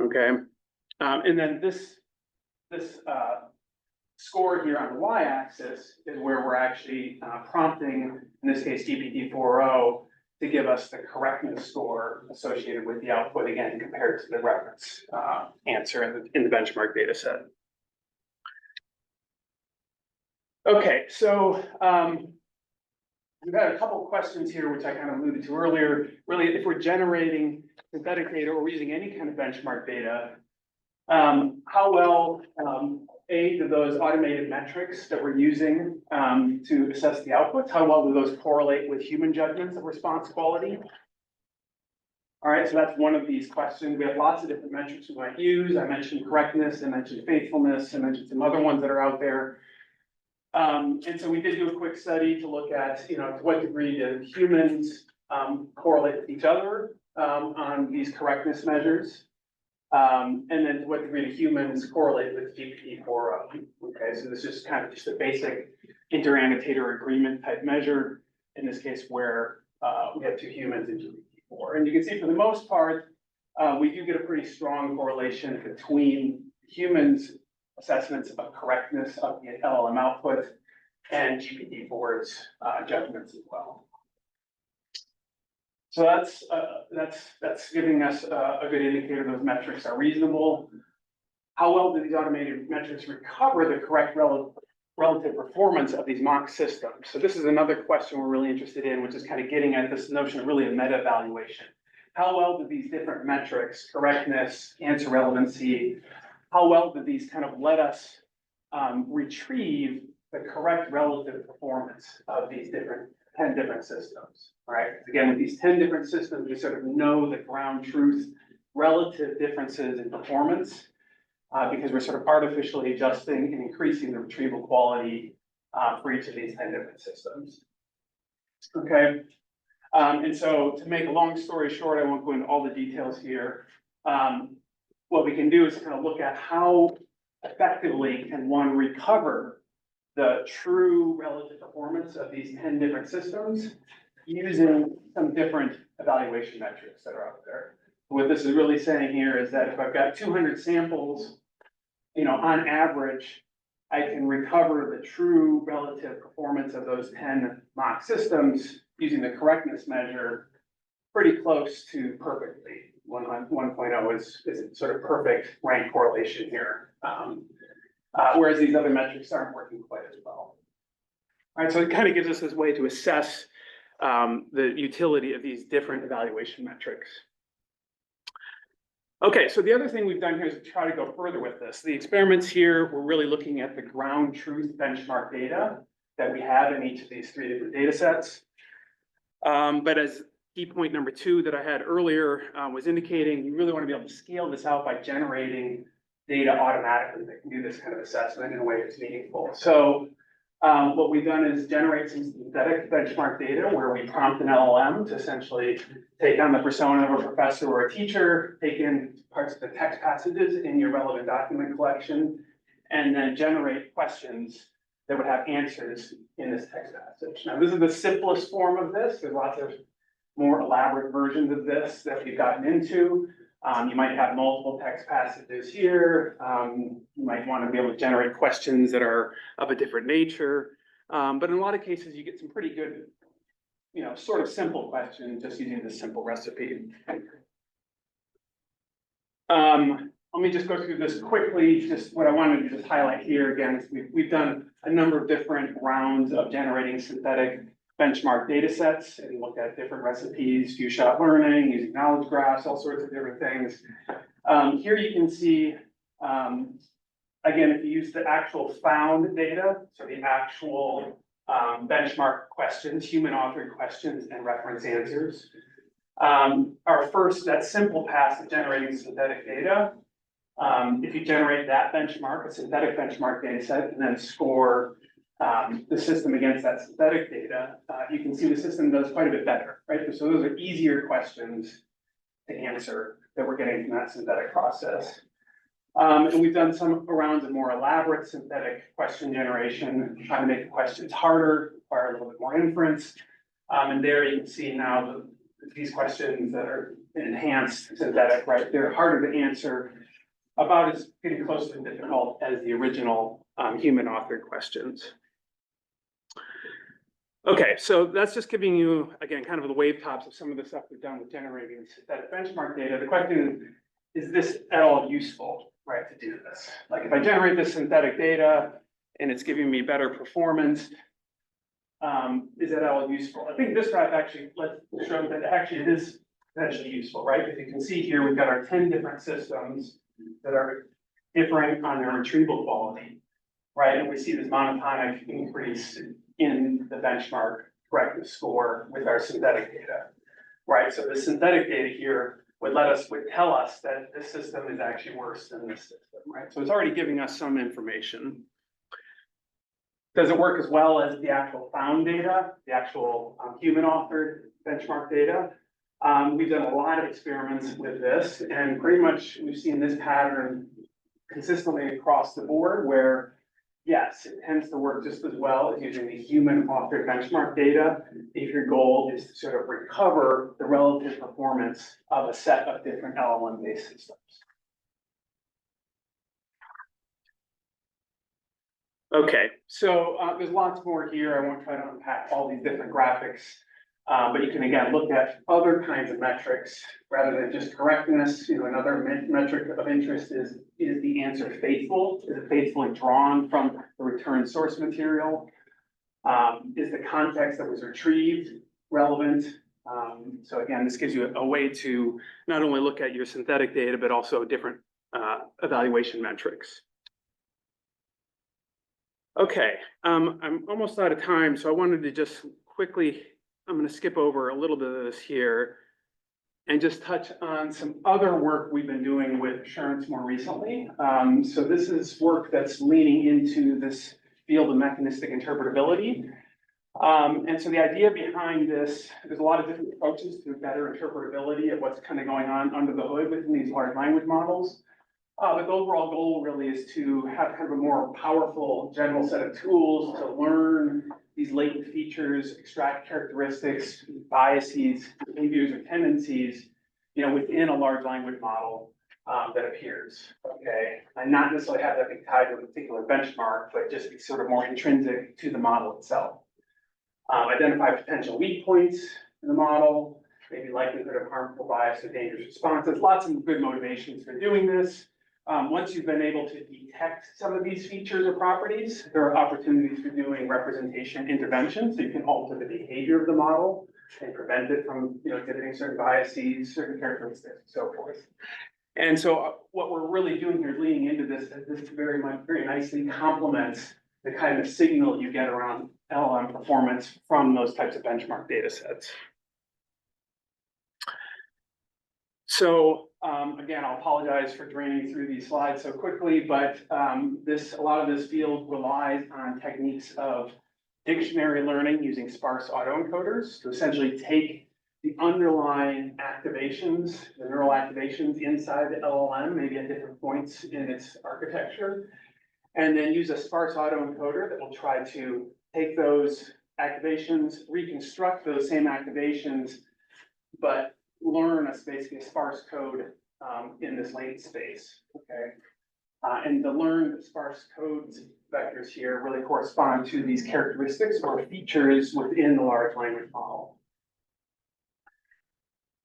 [SPEAKER 5] Okay, and then this score here on the y-axis is where we're actually prompting, in this case, GPT-4o, to give us the correctness score associated with the output, again, compared to the reference answer in the benchmark data set. Okay, so we've had a couple of questions here, which I kind of alluded to earlier. Really, if we're generating synthetic data or we're using any kind of benchmark data, how well, do those automated metrics that we're using to assess the outputs, how well do those correlate with human judgments of response quality? All right, so that's one of these questions. We have lots of different metrics we might use. I mentioned correctness, I mentioned faithfulness, I mentioned some other ones that are out there. And so we did do a quick study to look at, to what degree do humans correlate with each other on these correctness measures. And then to what degree do humans correlate with GPT-4o? Okay, so this is kind of just a basic inter-annotator agreement type measure, in this case where we have two humans and GPT-4. And you can see for the most part, we do get a pretty strong correlation between humans' assessments of correctness of the LLM output and GPT-4's judgments as well. So that's giving us a good indicator those metrics are reasonable. How well do these automated metrics recover the correct relative performance of these mock systems? So this is another question we're really interested in, which is kind of getting at this notion of really a meta evaluation. How well do these different metrics, correctness, answer relevancy, how well do these kind of let us retrieve the correct relative performance of these 10 different systems, right? Again, with these 10 different systems, we sort of know the ground truth relative differences in performance because we're sort of artificially adjusting and increasing the retrieval quality for each of these 10 different systems. Okay, and so to make a long story short, I won't go into all the details here. What we can do is kind of look at how effectively can one recover the true relative performance of these 10 different systems using some different evaluation metrics that are out there. What this is really saying here is that if I've got 200 samples, on average, I can recover the true relative performance of those 10 mock systems using the correctness measure pretty close to perfectly. 1.0 is sort of perfect rank correlation here. Whereas these other metrics aren't working quite as well. All right, so it kind of gives us this way to assess the utility of these different evaluation metrics. Okay, so the other thing we've done here is to try to go further with this. The experiments here, we're really looking at the ground truth benchmark data that we have in each of these 3 different data sets. But as key point number 2 that I had earlier was indicating, you really want to be able to scale this out by generating data automatically that can do this kind of assessment in a way that's meaningful. So what we've done is generate some synthetic benchmark data where we prompt an LLM to essentially take on the persona of a professor or a teacher, take in parts of the text passages in your relevant document collection, and then generate questions that would have answers in this text passage. Now, this is the simplest form of this. There's lots of more elaborate versions of this that we've gotten into. You might have multiple text passages here. You might want to be able to generate questions that are of a different nature. But in a lot of cases, you get some pretty good, sort of simple questions just using this simple recipe. Let me just go through this quickly. Just what I wanted to just highlight here again is we've done a number of different rounds of generating synthetic benchmark data sets and looked at different recipes, few-shot learning, using knowledge graphs, all sorts of different things. Here you can see, again, if you use the actual found data, so the actual benchmark questions, human authored questions and reference answers. Our first, that simple pass of generating synthetic data. If you generate that benchmark, a synthetic benchmark data set, and then score the system against that synthetic data, you can see the system does quite a bit better, right? So those are easier questions to answer that we're getting from that synthetic process. And we've done some rounds of more elaborate synthetic question generation, trying to make the questions harder, require a little bit more inference. And there you can see now these questions that are enhanced synthetic, right? They're harder to answer, about as getting close to difficult as the original human authored questions. Okay, so that's just giving you, again, kind of the wave tops of some of the stuff we've done with generating synthetic benchmark data. The question is this at all useful, right, to do this? Like if I generate this synthetic data and it's giving me better performance, is that at all useful? I think this graph actually shows that actually it is potentially useful, right? If you can see here, we've got our 10 different systems that are differing on their retrieval quality, right? And we see this monotonic increase in the benchmark correctness score with our synthetic data, right? So the synthetic data here would tell us that this system is actually worse than this system, right? So it's already giving us some information. Does it work as well as the actual found data, the actual human authored benchmark data? We've done a lot of experiments with this, and pretty much we've seen this pattern consistently across the board where, yes, it tends to work just as well as using the human authored benchmark data if your goal is to sort of recover the relative performance of a set of different LLM-based systems. Okay, so there's lots more here. I won't try to unpack all these different graphics. But you can again look at other kinds of metrics rather than just correctness. You know, another metric of interest is the answer faithful? Is it faithfully drawn from the return source material? Is the context that was retrieved relevant? So again, this gives you a way to not only look at your synthetic data, but also different evaluation metrics. Okay, I'm almost out of time, so I wanted to just quickly, I'm going to skip over a little bit of this here and just touch on some other work we've been doing with assurance more recently. So this is work that's leaning into this field of mechanistic interpretability. And so the idea behind this, there's a lot of different approaches to better interpretability of what's kind of going on under the hood within these large language models. But the overall goal really is to have kind of a more powerful general set of tools to learn these latent features, extract characteristics, biases, behaviors, or tendencies, you know, within a large language model that appears. Okay, and not necessarily have that be tied to a particular benchmark, but just be sort of more intrinsic to the model itself. Identify potential weak points in the model, maybe likelihood of harmful bias or dangerous responses. Lots of good motivations for doing this. Once you've been able to detect some of these features or properties, there are opportunities for doing representation intervention, so you can alter the behavior of the model and prevent it from, you know, exhibiting certain biases, certain characteristics, and so forth. And so what we're really doing here is leaning into this, this very nicely complements the kind of signal you get around LLM performance from those types of benchmark data sets. So again, I'll apologize for draining through these slides so quickly, but a lot of this field relies on techniques of dictionary learning using sparse autoencoders to essentially take the underlying activations, the neural activations inside the LLM, maybe at different points in its architecture, and then use a sparse autoencoder that will try to take those activations, reconstruct those same activations, but learn basically a sparse code in this latent space, okay? And the learned sparse codes vectors here really correspond to these characteristics or features within the large language model.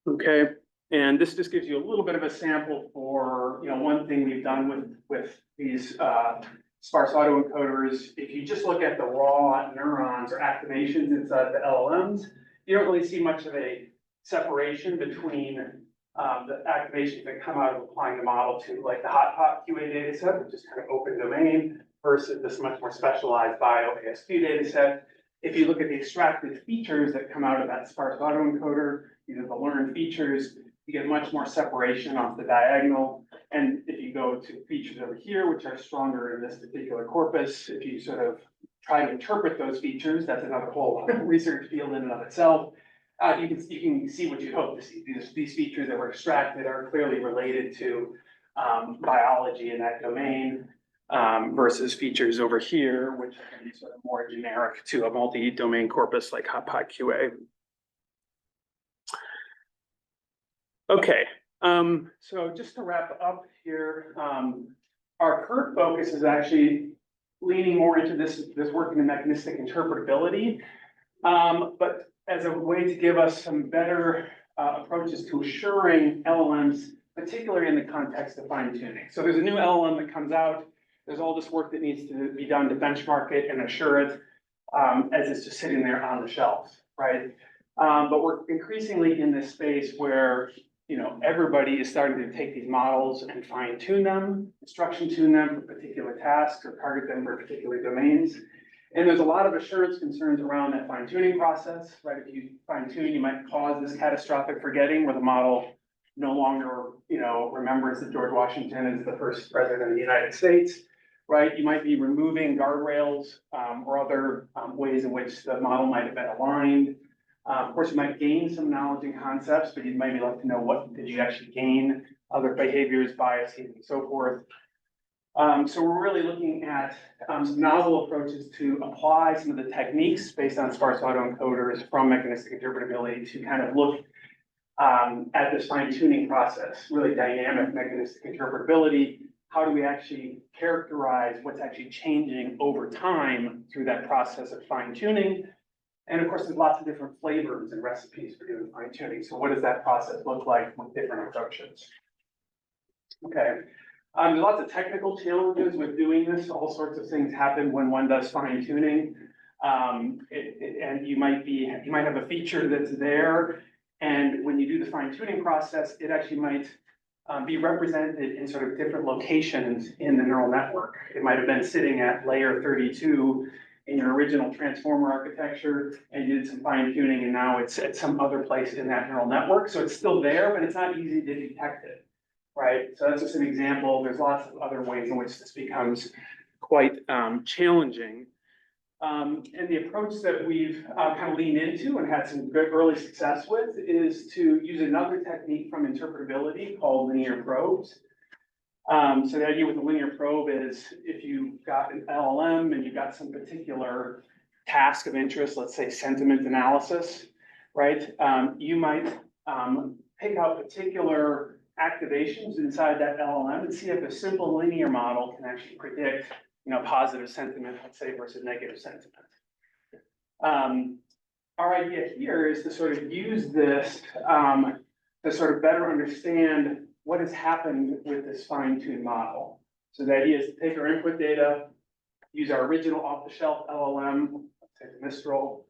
[SPEAKER 5] Okay, and this just gives you a little bit of a sample for, you know, one thing we've done with these sparse autoencoders. If you just look at the raw neurons or activations inside the LLMs, you don't really see much of a separation between the activations that come out of applying the model to like the hot QA data set, which is kind of open domain, versus this much more specialized bio ASQ data set. If you look at the extracted features that come out of that sparse autoencoder, you know, the learned features, you get much more separation off the diagonal. And if you go to features over here, which are stronger in this particular corpus, if you sort of try to interpret those features, that's another whole research field in and of itself. You can see what you hope to see. These features that were extracted are clearly related to biology in that domain versus features over here, which are going to be sort of more generic to a multi-domain corpus like hot QA. Okay, so just to wrap up here, our current focus is actually leaning more into this work in the mechanistic interpretability, but as a way to give us some better approaches to assuring LLMs, particularly in the context of fine tuning. So there's a new LLM that comes out. There's all this work that needs to be done to benchmark it and assure it as it's just sitting there on the shelf, right? But we're increasingly in this space where, you know, everybody is starting to take these models and fine tune them, instruction tune them for particular tasks or target them for particular domains. And there's a lot of assurance concerns around that fine tuning process, right? If you fine tune, you might cause this catastrophic forgetting where the model no longer, you know, remembers that George Washington is the first president of the United States, right? You might be removing guardrails or other ways in which the model might have been aligned. Of course, you might gain some knowledge and concepts, but you'd maybe like to know what did you actually gain, other behaviors, biases, and so forth. So we're really looking at some novel approaches to apply some of the techniques based on sparse autoencoders from mechanistic interpretability to kind of look at this fine tuning process, really dynamic mechanistic interpretability, how do we actually characterize what's actually changing over time through that process of fine tuning? And of course, there's lots of different flavors and recipes for doing fine tuning. So what does that process look like with different approaches? Okay, there's lots of technical challenges with doing this. All sorts of things happen when one does fine tuning. And you might have a feature that's there. And when you do the fine tuning process, it actually might be represented in sort of different locations in the neural network. It might have been sitting at layer 32 in your original transformer architecture, and you did some fine tuning, and now it's at some other place in that neural network. So it's still there, but it's not easy to detect it, right? So that's just an example. There's lots of other ways in which this becomes quite challenging. And the approach that we've kind of leaned into and had some good early success with is to use another technique from interpretability called linear probes. So the idea with the linear probe is if you've got an LLM and you've got some particular task of interest, let's say sentiment analysis, right? You might pick out particular activations inside that LLM and see if a simple linear model can actually predict, positive sentiment, let's say, versus negative sentiment. Our idea here is to sort of use this to sort of better understand what has happened with this fine-tuned model. So the idea is to take our input data, use our original off-the-shelf LLM, let's say the Mistral,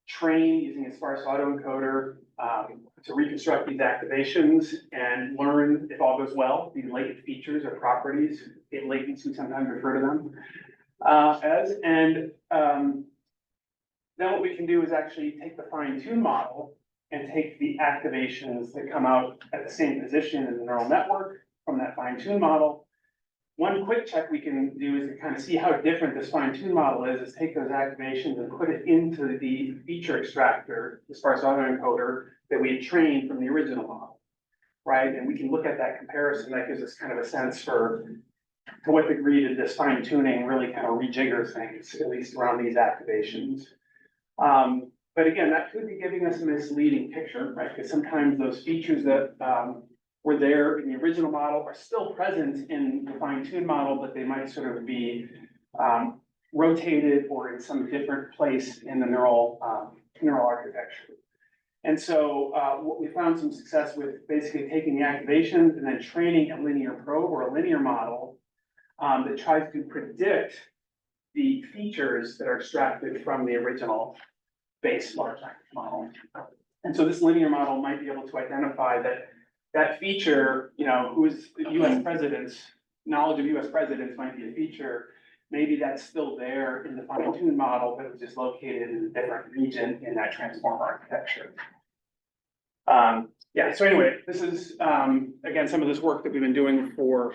[SPEAKER 5] train using a sparse autoencoder to reconstruct these activations and learn, if all goes well, these latent features or properties, latents we sometimes refer to them as. Then what we can do is actually take the fine-tuned model and take the activations that come out at the same position in the neural network from that fine-tuned model. One quick check we can do is to kind of see how different this fine-tuned model is take those activations and put it into the feature extractor, the sparse autoencoder that we had trained from the original model, right? And we can look at that comparison. That gives us kind of a sense for to what degree did this fine-tuning really kind of rejigger things, at least around these activations. But again, that could be giving us a misleading picture, right? Because sometimes those features that were there in the original model are still present in the fine-tuned model, but they might sort of be rotated or in some different place in the neural architecture. And so what we found some success with basically taking the activations and then training a linear probe or a linear model that tries to predict the features that are extracted from the original base large language model. And so this linear model might be able to identify that feature, who's US presidents, knowledge of US presidents might be a feature. Maybe that's still there in the fine-tuned model, but it was just located in a different region in that transformer architecture. So anyway, this is, again, some of this work that we've been doing for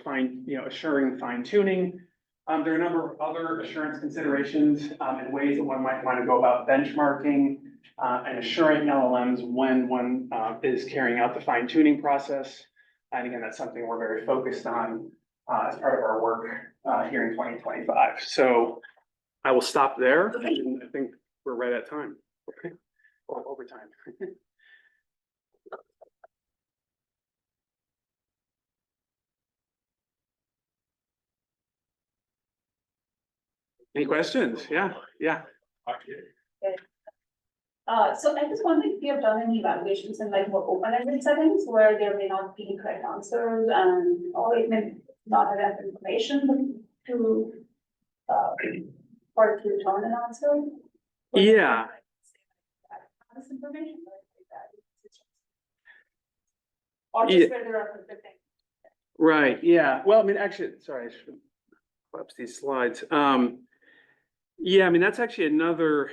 [SPEAKER 5] assuring fine-tuning. There are a number of other assurance considerations and ways that one might want to go about benchmarking and assuring LLMs when one is carrying out the fine-tuning process. And again, that's something we're very focused on as part of our work here in 2025. So I will stop there. And I think we're right at time. Okay. Or over time. Any questions? Yeah.
[SPEAKER 6] So I just wondering if you have done any evaluations in like more open-ended settings where there may not be correct answers and or it may not have enough information to or to return an answer?
[SPEAKER 5] Yeah.
[SPEAKER 6] This information or just where there are conflicting.
[SPEAKER 5] Right, yeah. Well, I mean, actually, sorry, I should collapse these slides. Yeah, I mean, that's actually another,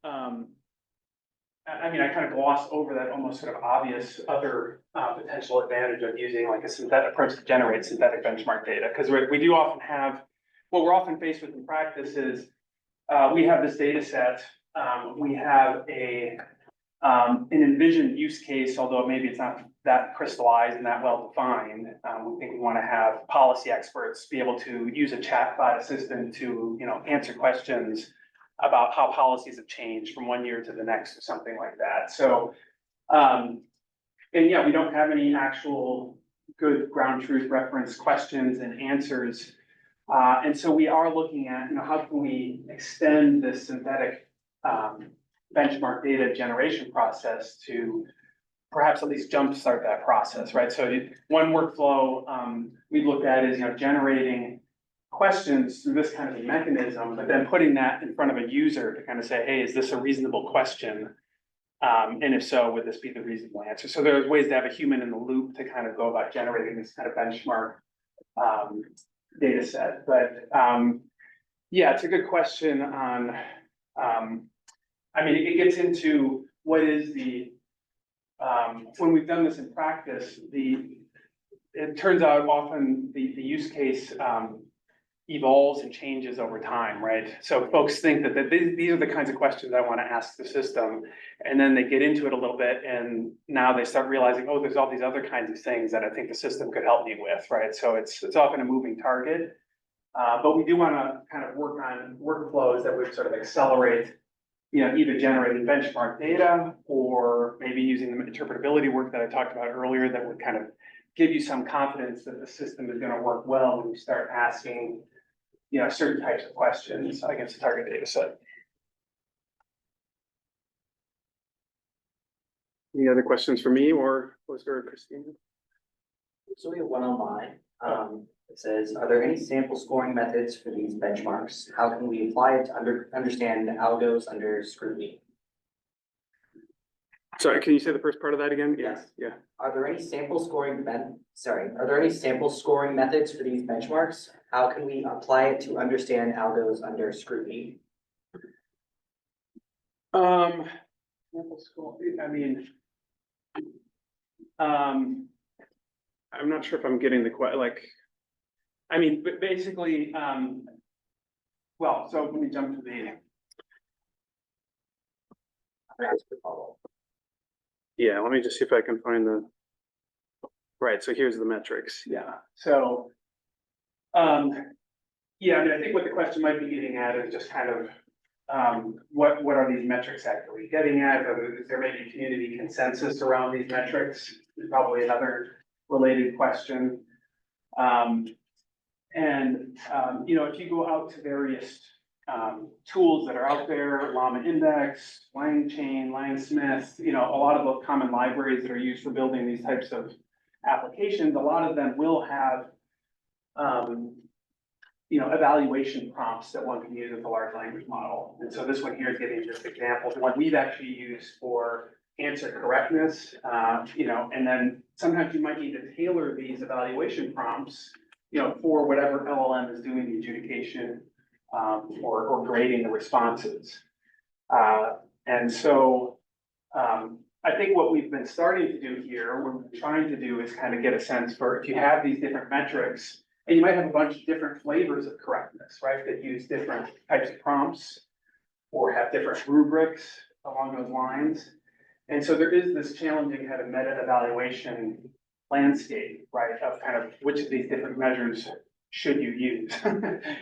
[SPEAKER 5] I mean, I kind of glossed over that almost sort of obvious other potential advantage of using like a synthetic approach to generate synthetic benchmark data. Because we do often have, what we're often faced with in practice is we have this data set, we have an envisioned use case, although maybe it's not that crystallized and that well defined. We think we want to have policy experts be able to use a chatbot assistant to, answer questions about how policies have changed from one year to the next or something like that. So, and yeah, we don't have any actual good ground truth reference questions and answers. And so we are looking at, how can we extend this synthetic benchmark data generation process to perhaps at least jumpstart that process, right? So one workflow we looked at is, generating questions through this kind of a mechanism, but then putting that in front of a user to kind of say, hey, is this a reasonable question? And if so, would this be the reasonable answer? So there's ways to have a human in the loop to kind of go about generating this kind of benchmark data set. But yeah, it's a good question on, it gets into what is the, when we've done this in practice, it turns out often the use case evolves and changes over time, right? So folks think that these are the kinds of questions I want to ask the system. And then they get into it a little bit and now they start realizing, oh, there's all these other kinds of things that I think the system could help me with, right? So it's often a moving target. But we do want to kind of work on workflows that would sort of accelerate, either generating benchmark data or maybe using the interpretability work that I talked about earlier that would kind of give you some confidence that the system is going to work well when you start asking, certain types of questions against a target data set. Any other questions for me or Ozgur or Christina?
[SPEAKER 7] So we have one online. It says, are there any sample scoring methods for these benchmarks? How can we apply it to understand algos under scrutiny?
[SPEAKER 5] Sorry, can you say the first part of that again?
[SPEAKER 7] Yes.
[SPEAKER 5] Yeah.
[SPEAKER 7] Are there any sample scoring methods for these benchmarks? How can we apply it to understand algos under scrutiny?
[SPEAKER 5] Sample score, I'm not sure if I'm getting the but basically, well, so let me jump to the. Yeah, let me just see if I can find the. Right, so here's the metrics, yeah, so. Yeah, I think what the question might be getting at is just kind of, what are these metrics actually getting at? Is there maybe community consensus around these metrics? Is probably another related question. If you go out to various tools that are out there, Llama Index, LangChain, Langsmith, a lot of the common libraries that are used for building these types of applications, a lot of them will have evaluation prompts that one can use with a large language model. And so this one here is giving just examples of what we've actually used for answer correctness, and then sometimes you might need to tailor these evaluation prompts, for whatever LLM is doing the adjudication, or grading the responses. And so, I think what we've been starting to do here, what we're trying to do is kind of get a sense for if you have these different metrics, and you might have a bunch of different flavors of correctness, right? That use different types of prompts or have different rubrics along those lines. And so there is this challenging kind of meta evaluation landscape, right? Of kind of which of these different measures should you use,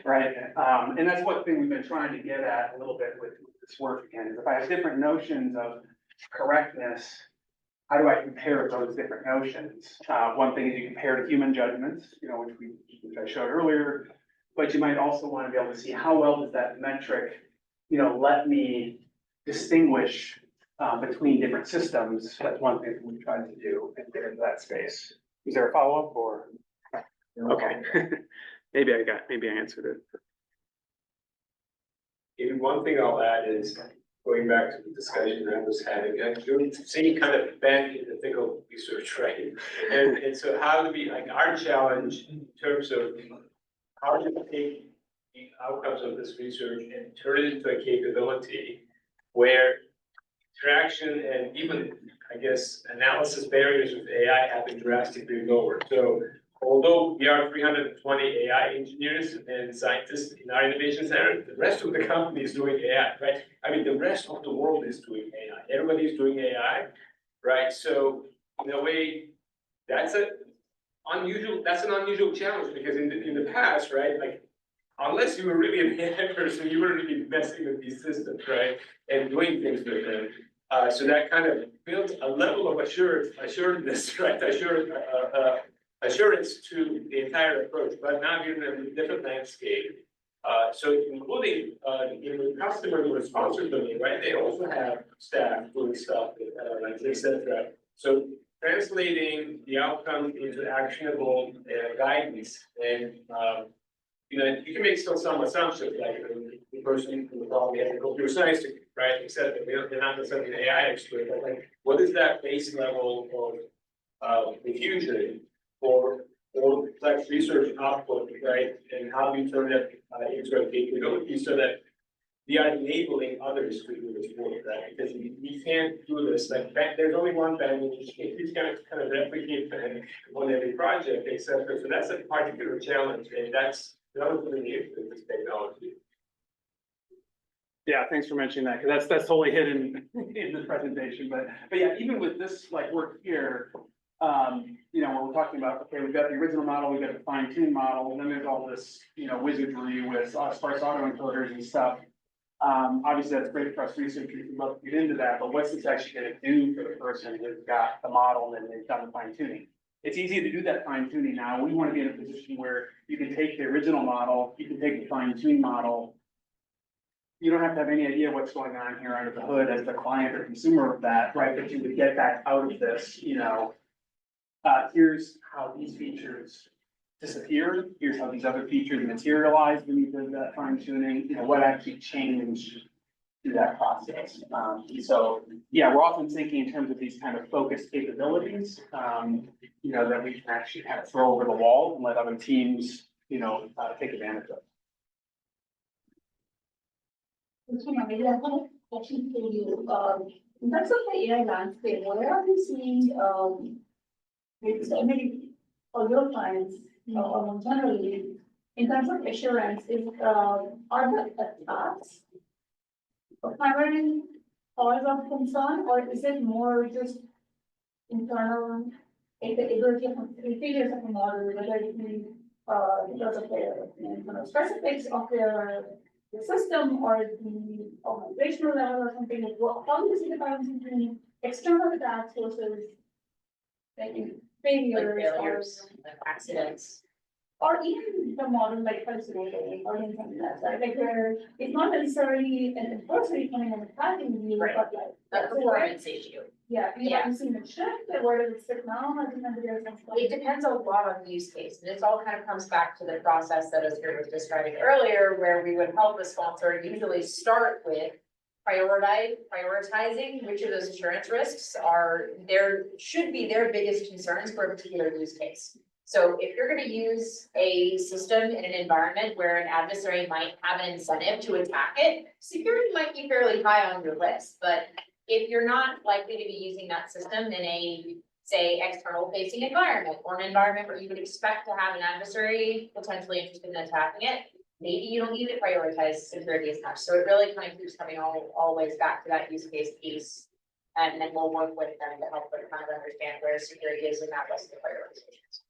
[SPEAKER 5] right? And that's one thing we've been trying to get at a little bit with this work again, is if I have different notions of correctness, how do I compare those different notions? One thing is you compare to human judgments, which I showed earlier, but you might also want to be able to see how well does that metric, let me distinguish between different systems. That's one thing that we tried to do and get into that space. Is there a follow-up or? Okay, maybe I answered it.
[SPEAKER 2] Maybe one thing I'll add is going back to the discussion I was having, doing the same kind of bend in ethical research, right? And so how do we, our challenge in terms of how do we take the outcomes of this research and turn it into a capability where interaction and even, analysis barriers with AI have been drastically lowered. So although we are 320 AI engineers and scientists in our innovation center, the rest of the company is doing AI, right? The rest of the world is doing AI. Everybody is doing AI, right? So in a way, that's an unusual challenge because in the past, right? Unless you were really an AI person, you weren't really messing with these systems, right? And doing things with them. So that kind of built a level of assuredness, right? assurance to the entire approach, but now giving them a different landscape. So including, the customer who is sponsored domain, right, they also have staff doing stuff, like et cetera. So translating the outcome into actionable guidance and, you can make still some assumptions, like the person who probably has a computer science degree, right, et cetera. They're not necessarily an AI expert, but like, what is that base level of diffusion for complex research output, right? And how do you turn that into a capability so that we are enabling others to do this work, right? Because we can't do this, like, there's only one band, and you can't kind of replicate that on every project, et cetera. So that's a particular challenge, and that's relatively new to this technology.
[SPEAKER 5] Yeah, thanks for mentioning that, because that's totally hidden in this presentation, but yeah, even with this like work here, when we're talking about, okay, we've got the original model, we've got the fine-tuned model, and then there's all this, wizardry with sparse autoencoders and stuff. Obviously, that's great for us researchers, we'd love to get into that, but what's this actually gonna do for the person who's got the model and they've done the fine-tuning? It's easy to do that fine-tuning now. We want to be in a position where you can take the original model, you can take the fine-tuned model. You don't have to have any idea what's going on here under the hood as the client or consumer of that, right? But you would get back out of this, here's how these features disappeared, here's how these other features materialized when you did that fine-tuning, what actually changed through that process. So, yeah, we're often thinking in terms of these kind of focused capabilities, that we can actually kind of throw over the wall and let other teams, take advantage of.
[SPEAKER 6] Maybe I have a question for you. In terms of the AI landscape, what are you seeing, maybe for your clients, or more generally, in terms of assurance, are the attacks a primary cause of concern, or is it more just internal, the ability of the failures of the model, whether it be, because of the, specifics of the system or the organizational level or something? How do you see the balance between external attacks versus like failures
[SPEAKER 3] like accidents.
[SPEAKER 6] or even the model like hallucinating or anything like that, right? Like where it's not necessarily an adversary coming and attacking you,
[SPEAKER 3] Right.
[SPEAKER 6] but like.
[SPEAKER 3] A performance issue.
[SPEAKER 6] Yeah,
[SPEAKER 3] Yeah.
[SPEAKER 6] you've seen it shift, or where does it sit now? I think there's some.
[SPEAKER 3] It depends a lot on the use case, and this all kind of comes back to the process that Ozgur was describing earlier, where we would help the sponsor usually start with prioritizing which of those assurance risks should be their biggest concerns for a particular use case. So if you're gonna use a system in an environment where an adversary might have an incentive to attack it, security might be fairly high on your list, but if you're not likely to be using that system in a, say, external facing environment, or an environment where you would expect to have an adversary potentially interested in attacking it, maybe you don't need to prioritize security as much. So it really kind of keeps coming always back to that use case piece. And then we'll work with them to help them kind of understand where security is in that list of prioritizations.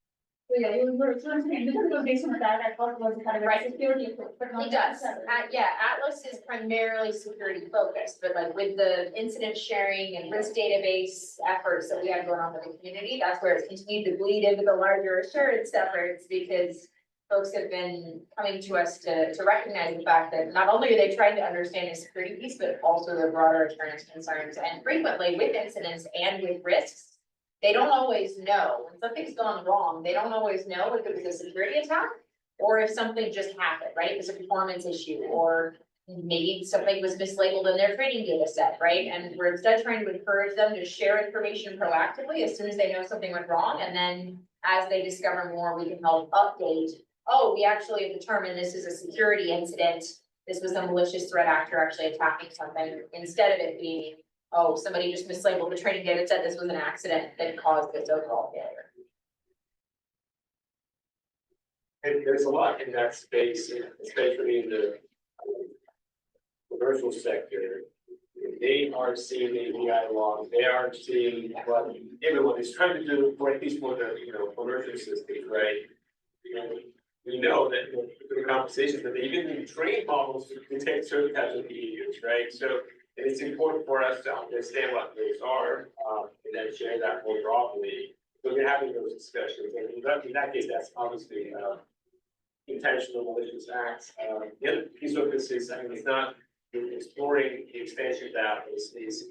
[SPEAKER 6] Yeah, you were, so because it was based on that, I thought it was kind of
[SPEAKER 3] Right.
[SPEAKER 6] a security approach, but not
[SPEAKER 3] It does.
[SPEAKER 6] necessarily.
[SPEAKER 3] Yeah, Atlas is primarily security focused, but like with the incident sharing and risk database efforts that we have going on with the community, that's where it's continued to bleed into the larger assurance efforts, because folks have been coming to us to recognize the fact that not only are they trying to understand the security piece, but also the broader assurance concerns, and frequently with incidents and with risks, they don't always know, when something's gone wrong, they don't always know if it was a security attack or if something just happened, right? It was a performance issue, or maybe something was mislabeled in their training data set, right? And we're instead trying to encourage them to share information proactively as soon as they know something went wrong. And then as they discover more, we can help update. Oh, we actually have determined this is a security incident. This was a malicious threat actor actually attacking something, instead of it being, oh, somebody just mislabeled the training data set, this was an accident that caused this overall failure.
[SPEAKER 2] And there's a lot in that space, especially in the commercial sector. They are seeing API logs, they are seeing what everyone is trying to do, for at least for the, commercial systems, right? We know that through conversations that they even need trained models to detect certain types of behaviors, right? So it's important for us to understand what those are, and then share that more broadly. So we're having those discussions, and in that case, that's obviously, intentional malicious acts. The other piece of this is, I mean, it's not, exploring the extension of that is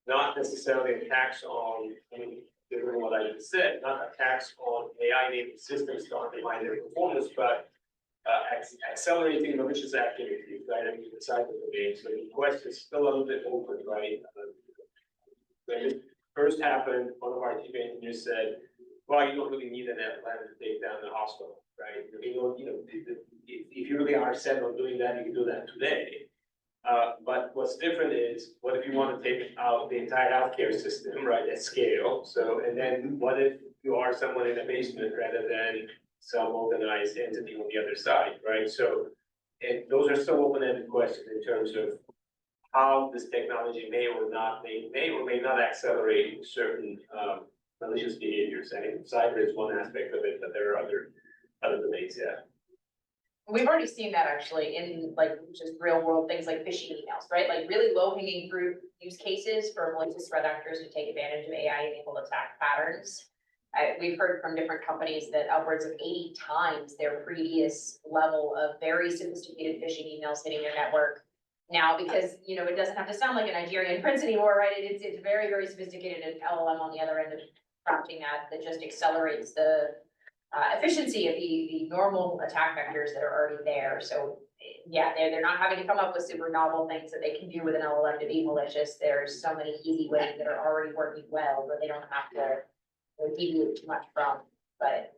[SPEAKER 2] not necessarily a tax on, I mean, given what I just said, not a tax on AI-enabled systems to optimize their performance, but accelerating malicious activities, right? I mean, the cyber domain. So the question is still a little bit open, right? When it first happened, one of our chief engineers said, well, you don't really need an LLM to take down the hospital, right? If you really are set on doing that, you can do that today. But what's different is, what if you want to take out the entire healthcare system, right, at scale? So, and then what if you are someone in a basement rather than some organized entity on the other side, right? So, and those are still open-ended questions in terms of how this technology may or may not accelerate certain malicious behaviors. I think cyber is one aspect of it, but there are other domains, yeah.
[SPEAKER 3] We've already seen that actually in like just real world things like phishing emails, right? Like really low hanging fruit use cases for malicious threat actors to take advantage of AI enabled attack patterns. We've heard from different companies that upwards of 80 times their previous level of very sophisticated phishing emails hitting their network. Now, because, you know, it doesn't have to sound like a Nigerian prince anymore, right? It's very, very sophisticated and LLM on the other end of crafting that just accelerates the efficiency of the normal attack vectors that are already there. So yeah, they're not having to come up with super novel things that they can do with an LLM to be malicious. There's so many easy ways that are already working well, where they don't have to deviate too much from. But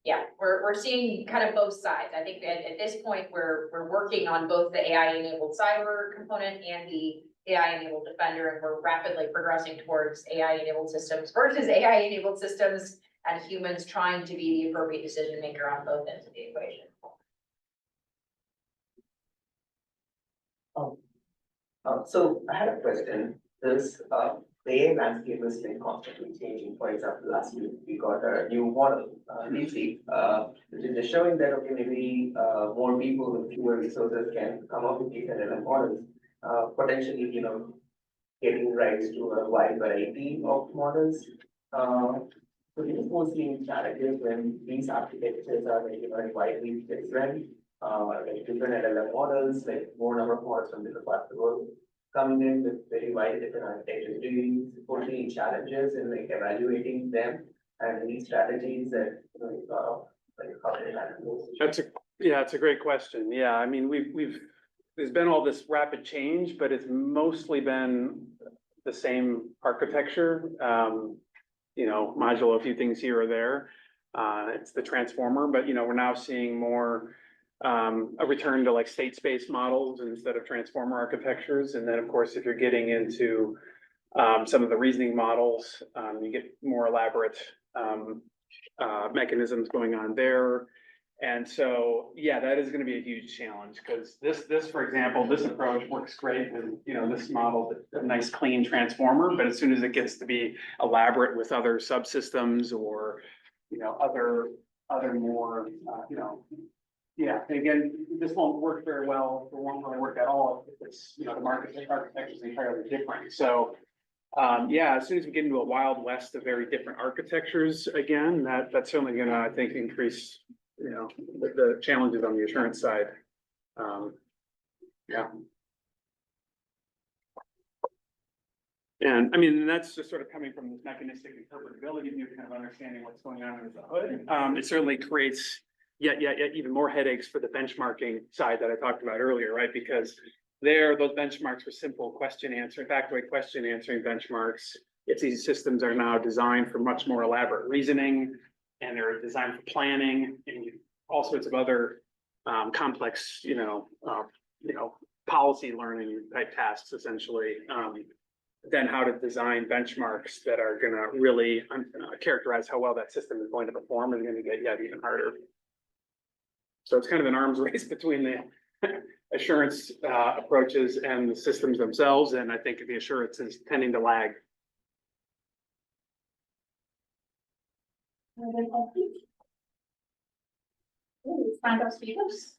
[SPEAKER 3] yeah, we're seeing kind of both sides. I think that at this point, we're working on both the AI-enabled cyber component and the AI-enabled defender, and we're rapidly progressing towards AI-enabled systems versus AI-enabled systems and humans trying to be the appropriate decision maker on both ends of the equation.
[SPEAKER 7] So I had a question. The AI landscape is like constantly changing. For example, last week we got a new model, DeepSeek, which is just showing that okay, maybe more people with fewer resources can come up with these LLM models, potentially, you know, giving rise to a wide variety of models. So we just foresee challenges when these architectures are like, you know, widely different, like different LLM models, like more number of models from different parts of the world coming in with very wide different architectures. Do you foresee challenges in like evaluating them and any strategies that, you know, like how they handle those?
[SPEAKER 5] It's a great question. Yeah, I mean, there's been all this rapid change, but it's mostly been the same architecture. You know, modulo a few things here or there. It's the transformer, but you know, we're now seeing more a return to like state space models instead of transformer architectures. And then of course, if you're getting into some of the reasoning models, you get more elaborate mechanisms going on there. And so, yeah, that is going to be a huge challenge because this, for example, this approach works great. And, you know, this model, a nice clean transformer, but as soon as it gets to be elaborate with other subsystems or, you know, other more, you know, yeah, and again, this won't work very well. It won't really work at all if it's, you know, the market architecture is entirely different. So, yeah, as soon as we get into a wild west of very different architectures, again, that's certainly going to, I think, increase, you know, the challenges on the assurance side. Yeah. And I mean, that's just sort of coming from this mechanistic interpretability view, kind of understanding what's going on under the hood. It certainly creates yet even more headaches for the benchmarking side that I talked about earlier, right? Because those benchmarks were simple question answer, factoid question answering benchmarks. If these systems are now designed for much more elaborate reasoning, and they're designed for planning and all sorts of other complex, policy learning type tasks, essentially. Then how to design benchmarks that are going to really characterize how well that system is going to perform is going to get yet even harder. So it's kind of an arms race between the assurance approaches and the systems themselves, and I think the assurance is tending to lag.
[SPEAKER 6] Stand up speakers.